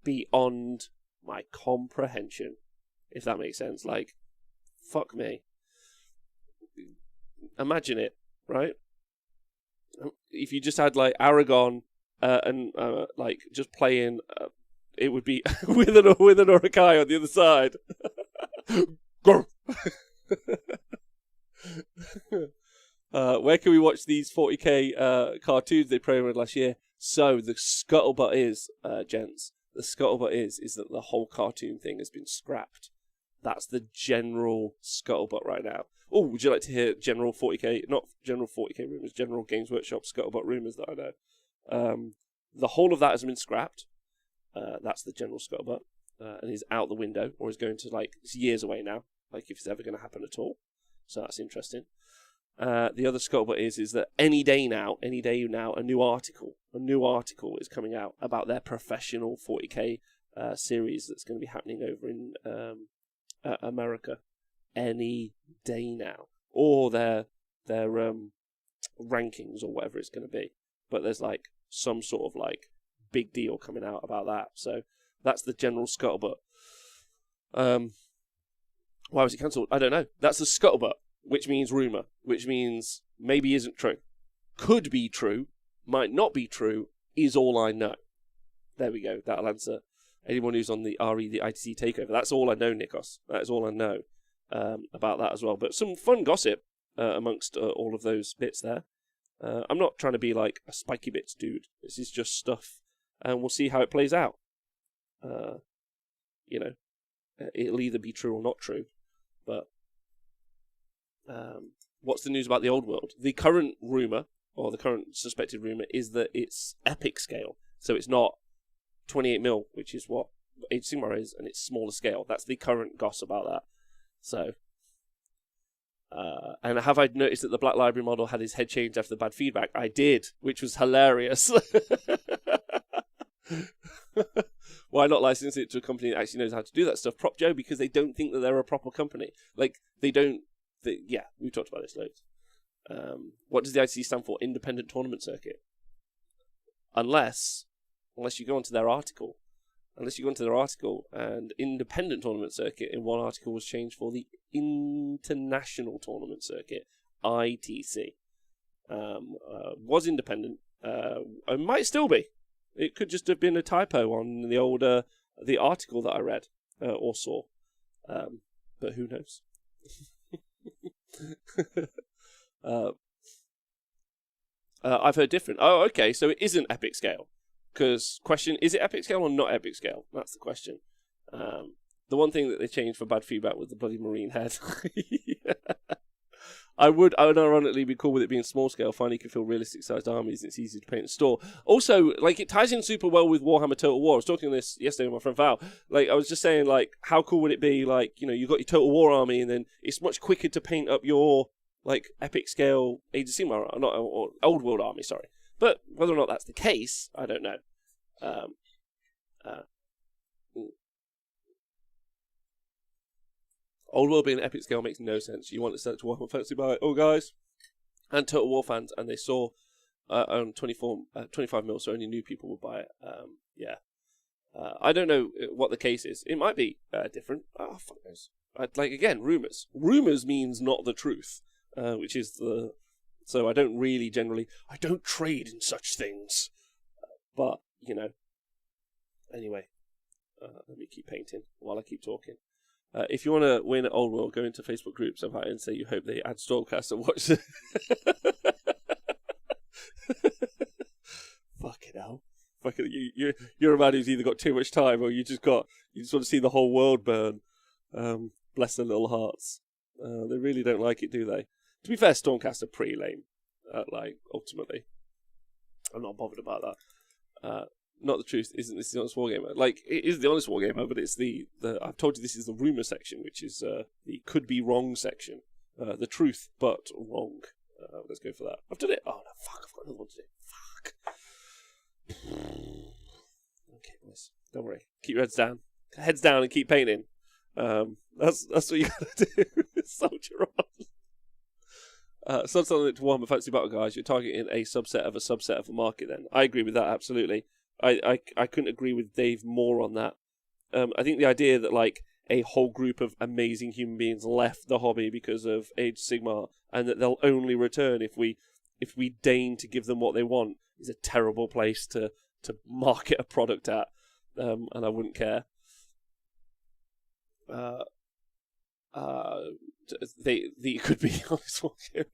Beyond my comprehension, if that makes sense. Fuck me. Imagine it, right? If you just had, Aragon and just playing, it would be with an Urukai on the other side. Where can we watch these 40k cartoons they programmed last year? So the scuttlebutt is, gents, the scuttlebutt is that the whole cartoon thing has been scrapped. That's the general scuttlebutt right now. Oh, would you like to hear general 40k, not general 40k rumours, general Games Workshop scuttlebutt rumours that I know? The whole of that has been scrapped. That's the general scuttlebutt. And is out the window, or is going to, it's years away now, if it's ever going to happen at all. So that's interesting. The other scuttlebutt is that any day now, a new article is coming out about their professional 40k series that's going to be happening over in America. Any day now, or their rankings or whatever it's going to be. But there's like some sort of like big deal coming out about that. So that's the general scuttlebutt. Why was it cancelled? I don't know. That's the scuttlebutt, which means rumour, which means maybe isn't true. Could be true, might not be true, is all I know. There we go. That'll answer anyone who's on the RE, the ITC takeover. That's all I know, Nikos. That is all I know about that as well. But some fun gossip amongst all of those bits there. I'm not trying to be like a spiky bits dude. This is just stuff, and we'll see how it plays out. You know, it'll either be true or not true. But what's the news about the old world? The current rumour, or the current suspected rumour, is that it's epic scale. So it's not 28mm, which is what Age of Sigmar is, and it's smaller scale. That's the current goss about that. So, and have I noticed that the Black Library model had his head changed after the bad feedback? I did, which was hilarious. Why not license it to a company that actually knows how to do that stuff? Prop Joe, because they don't think that they're a proper company. Like, yeah, we've talked about this loads. What does the ITC stand for? Independent Tournament Circuit. Unless you go onto their article. And Independent Tournament Circuit in one article was changed for the International Tournament Circuit, ITC. Was independent. It might still be. It could just have been a typo on the old the article that I read or saw. But who knows? I've heard different. Oh, okay, so it isn't epic scale. Because question, is it epic scale or not epic scale? That's the question. The one thing that they changed for bad feedback was the bloody marine head. I would ironically be cool with it being small scale. Finally, you can feel realistic sized armies. And it's easy to paint and store. Also, like, it ties in super well with Warhammer Total War. I was talking this yesterday with my friend Val. Like, I was just saying, like, how cool would it be? Like, you know, you've got your Total War army, and then it's much quicker to paint up your like epic scale Age of Sigmar, or Old World army. Sorry, but whether or not that's the case, I don't know. Old World being epic scale makes no sense. You want to sell it to Warhammer Fantasy by guys and Total War fans, and they saw on 25mm, so only new people would buy it. Yeah, I don't know what the case is. It might be different. Oh, fuck knows. Like, again, rumors. Rumors means not the truth, which is the. So I don't really generally. I don't trade in such things, but you know. Anyway, let me keep painting while I keep talking. If you want to win at Old World, go into Facebook groups and say you hope they add Stormcast and watch it. Fucking hell. You're a man who's either got too much time or you just want to see the whole world burn. Bless their little hearts. They really don't like it, do they? To be fair, Stormcast are pretty lame. Like, ultimately. I'm not bothered about that. Not the truth, isn't this the Honest Wargamer? Like, it is the Honest Wargamer, but it's the I've told you this is the rumour section, which is the could be wrong section. The truth, but wrong. Let's go for that. I've done it. Oh, no, fuck, I've got another one to do. Fuck. Okay, boys. Don't worry. Keep your heads down. Heads down and keep painting. That's what you gotta do. Soldier on. Subselling it to Warhammer Fantasy Battle, guys. You're targeting a subset of a market then. I agree with that, absolutely. I couldn't agree with Dave more on that. I think the idea that, like, a whole group of amazing human beings left the hobby because of Age of Sigmar, and that they'll only return if we deign to give them what they want, is a terrible place to market a product at, and I wouldn't care. They could be Honest Wargamer.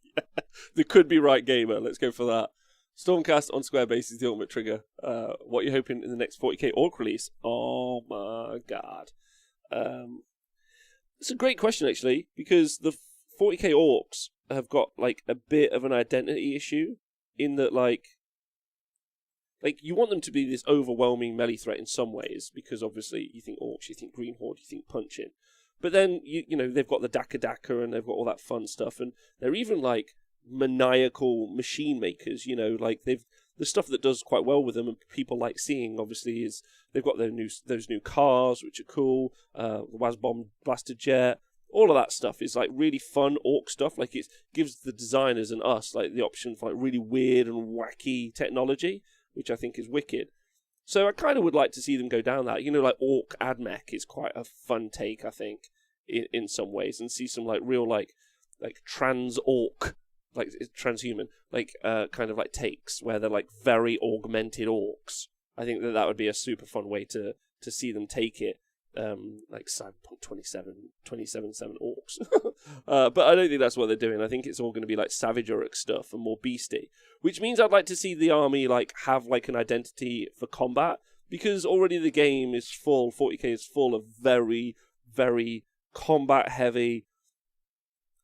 Yeah. They could be Right Gamer. Let's go for that. Stormcast on square base is the ultimate trigger. What are you hoping in the next 40k Orc release? Oh my god. It's a great question, actually, because the 40k Orcs have got, like, a bit of an identity issue in that, like, you want them to be this overwhelming melee threat in some ways, because obviously you think Orcs, you think Green Horde, you think punching. But then, you know, they've got the Daka and they've got all that fun stuff. And they're even, like, maniacal machine makers, you know, like the stuff that does quite well with them and people like seeing, obviously, is they've got those new cars, which are cool, the Wazbomb Blaster Jet. All of that stuff is, like, really fun Orc stuff. Like, it gives the designers and us, like, the option for, like, really weird and wacky technology, which I think is wicked. So I kind of would like to see them go down that. You know, like, Orc AdMech is quite a fun take, I think, in some ways. And see some, like, real, like trans-Orc, like, transhuman, like, kind of, like, takes, where they're, like, very augmented Orcs. I think that would be a super fun way to see them take it. Like Cyberpunk 27/7 Orcs. But I don't think that's what they're doing. I think it's all going to be like Savage Orc stuff and more beastie, which means I'd like to see the army like have like an identity for combat, because already the game is full, 40k is full of very, very combat heavy,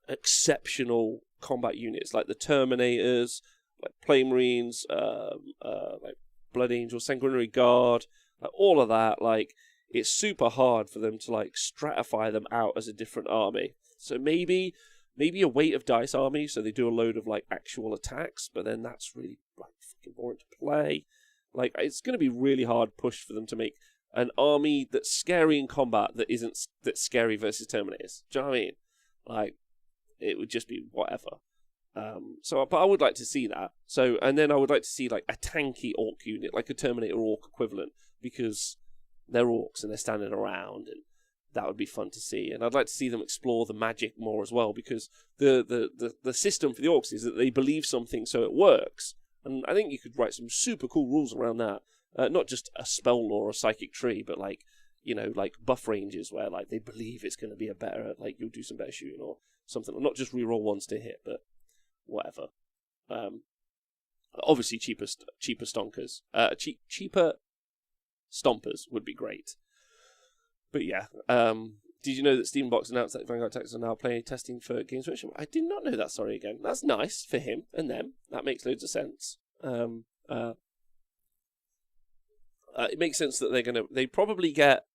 exceptional combat units like the Terminators, like Plane Marines, like Blood Angels, Sanguinary Guard, like all of that. Like, it's super hard for them to like stratify them out as a different army. So maybe a weight of dice army, so they do a load of like actual attacks, but then that's really like fucking boring to play. Like, it's going to be really hard push for them to make an army that's scary in combat that's scary versus Terminators. Do you know what I mean? Like, it would just be whatever. But I would like to see that. So, and then I would like to see like a tanky Orc unit, like a Terminator Orc equivalent, because they're Orcs and they're standing around, and that would be fun to see. And I'd like to see them explore the magic more as well, because the system for the Orcs is that they believe something so it works. And I think you could write some super cool rules around that. Not just a spell lore or a psychic tree, but like, you know, like buff ranges where like they believe it's going to be a better, like you'll do some better shooting or something. Not just reroll ones to hit, but whatever. Obviously cheaper stonkers. Cheaper stompers would be great. But yeah, did you know that Steam Box announced that Vanguard Tactics are now playing testing for Games Workshop? I did not know that, sorry again. That's nice for him and them. That makes loads of sense. It makes sense that they probably get,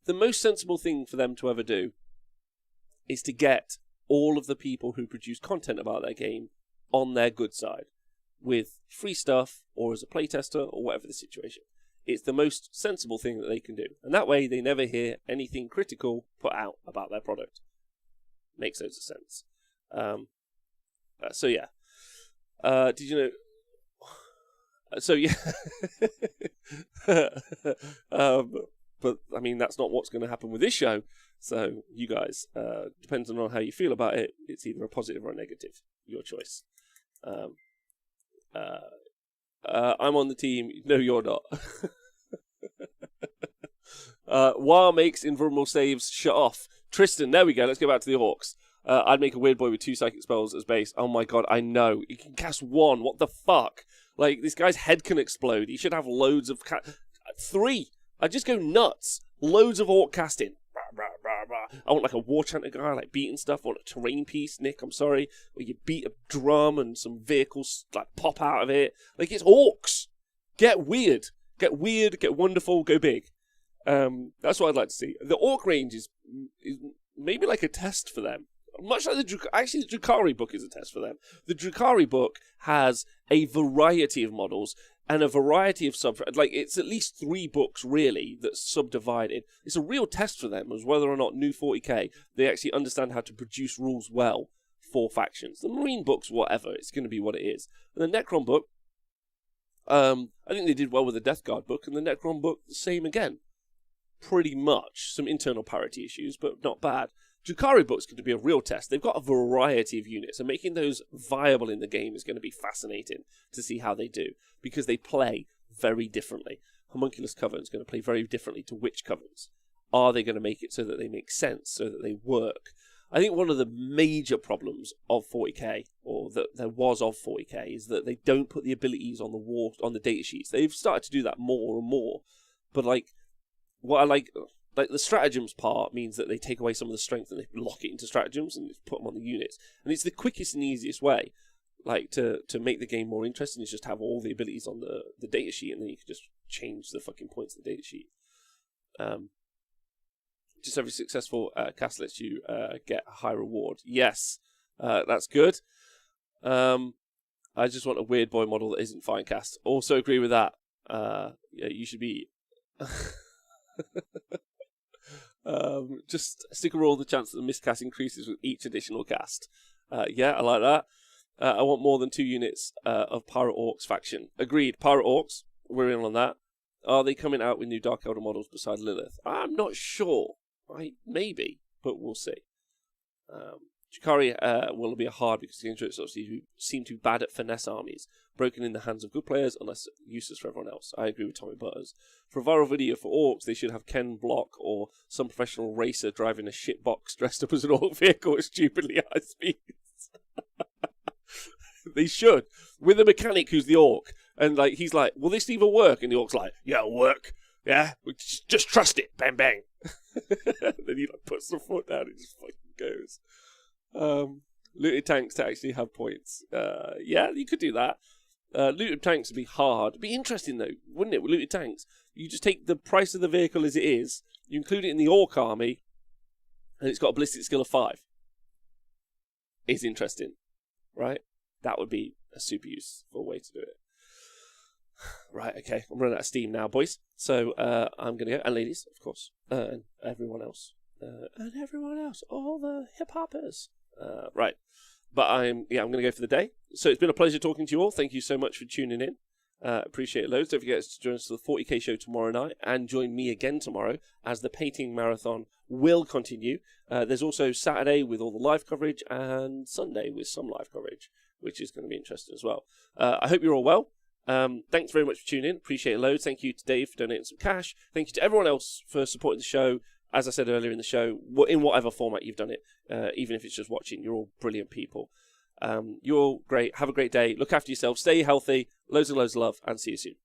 the most sensible thing for them to ever do is to get all of the people who produce content about their game on their good side with free stuff or as a playtester or whatever the situation. It's the most sensible thing that they can do. And that way they never hear anything critical put out about their product. Makes loads of sense. So yeah. Did you know... So yeah. But I mean, that's not what's going to happen with this show. So you guys, depends on how you feel about it. It's either a positive or a negative. Your choice. I'm on the team. No, you're not. War makes invulnerable saves shut off. Tristan, there we go. Let's go back to the Orcs. I'd make a weird boy with 2 psychic spells as base. Oh my god, I know. He can cast 1. What the fuck? Like, this guy's head can explode. He should have loads of... 3! I'd just go nuts. Loads of Orc casting. I want like a war chanter guy, like beating stuff. I want a terrain piece, Nick, I'm sorry, where you beat a drum and some vehicles like pop out of it. Like, it's Orcs. Get weird. Get weird, get wonderful, go big. That's what I'd like to see. The Orc range is maybe like a test for them. Much like the Drukhari book is a test for them. The Drukhari book has a variety of models and a variety of like, it's at least 3 books really that's subdivided. It's a real test for them as whether or not new 40k they actually understand how to produce rules well for factions. The Marine books, whatever, it's going to be what it is. And the Necron book, I think they did well with the Death Guard book, and the Necron book the same again. Pretty much some internal parity issues, but not bad. Drukhari book's going to be a real test. They've got a variety of units, and making those viable in the game is going to be fascinating to see how they do, because they play very differently. Homunculus Coven is going to play very differently to Witch Covens. Are they going to make it so that they make sense, so that they work? I think one of the major problems of 40k, or that there was of 40k, is that they don't put the abilities on the data sheets. They've started to do that more and more, but like, what I like the stratagems part means that they take away some of the strength and they lock it into stratagems and put them on the units. And it's the quickest and easiest way, like, to make the game more interesting, is just have all the abilities on the data sheet, and then you can just change the fucking points of the data sheet. Just every successful cast lets you get a high reward. Yes, that's good. I just want a weird boy model that isn't fine cast. Also agree with that. Yeah, you should be... just stick a roll the chance that the miscast increases with each additional cast. Yeah, I like that. I want more than 2 units of Pirate Orcs faction. Agreed. Pirate Orcs, we're in on that. Are they coming out with new Dark Elder models beside Lilith? I'm not sure. Maybe, but we'll see. Chikari will be a hard because the introducts obviously seem to be bad at finesse armies, broken in the hands of good players unless useless for everyone else. I agree with Tommy Butters. For a viral video for Orcs, they should have Ken Block or some professional racer driving a shitbox dressed up as an Orc vehicle at stupidly high speeds. They should. With a mechanic who's the Orc. And like he's like, will this even work? And the Orc's like, yeah, it'll work. Yeah, just trust it. Bang, bang. Then he like puts the foot down and just fucking goes. Looted tanks to actually have points. Yeah, you could do that. Looted tanks would be hard. It'd be interesting though, wouldn't it? With looted tanks, you just take the price of the vehicle as it is, you include it in the Orc army, and it's got a ballistic skill of 5. It's interesting, right? That would be a super useful way to do it. Right, okay, I'm running out of steam now, boys. So I'm gonna go, and ladies, of course, and everyone else, all the hip hoppers. Right, but I'm gonna go for the day. So it's been a pleasure talking to you all. Thank you so much for tuning in. Appreciate it loads. Don't forget to join us for the 40k show tomorrow night, and join me again tomorrow as the painting marathon will continue. There's also Saturday with all the live coverage, and Sunday with some live coverage, which is going to be interesting as well. I hope you're all well. Thanks very much for tuning in. Appreciate it loads. Thank you to Dave for donating some cash. Thank you to everyone else for supporting the show. As I said earlier in the show, in whatever format you've done it, even if it's just watching, you're all brilliant people. You're all great. Have a great day. Look after yourself. Stay healthy. Loads and loads of love, and see you soon.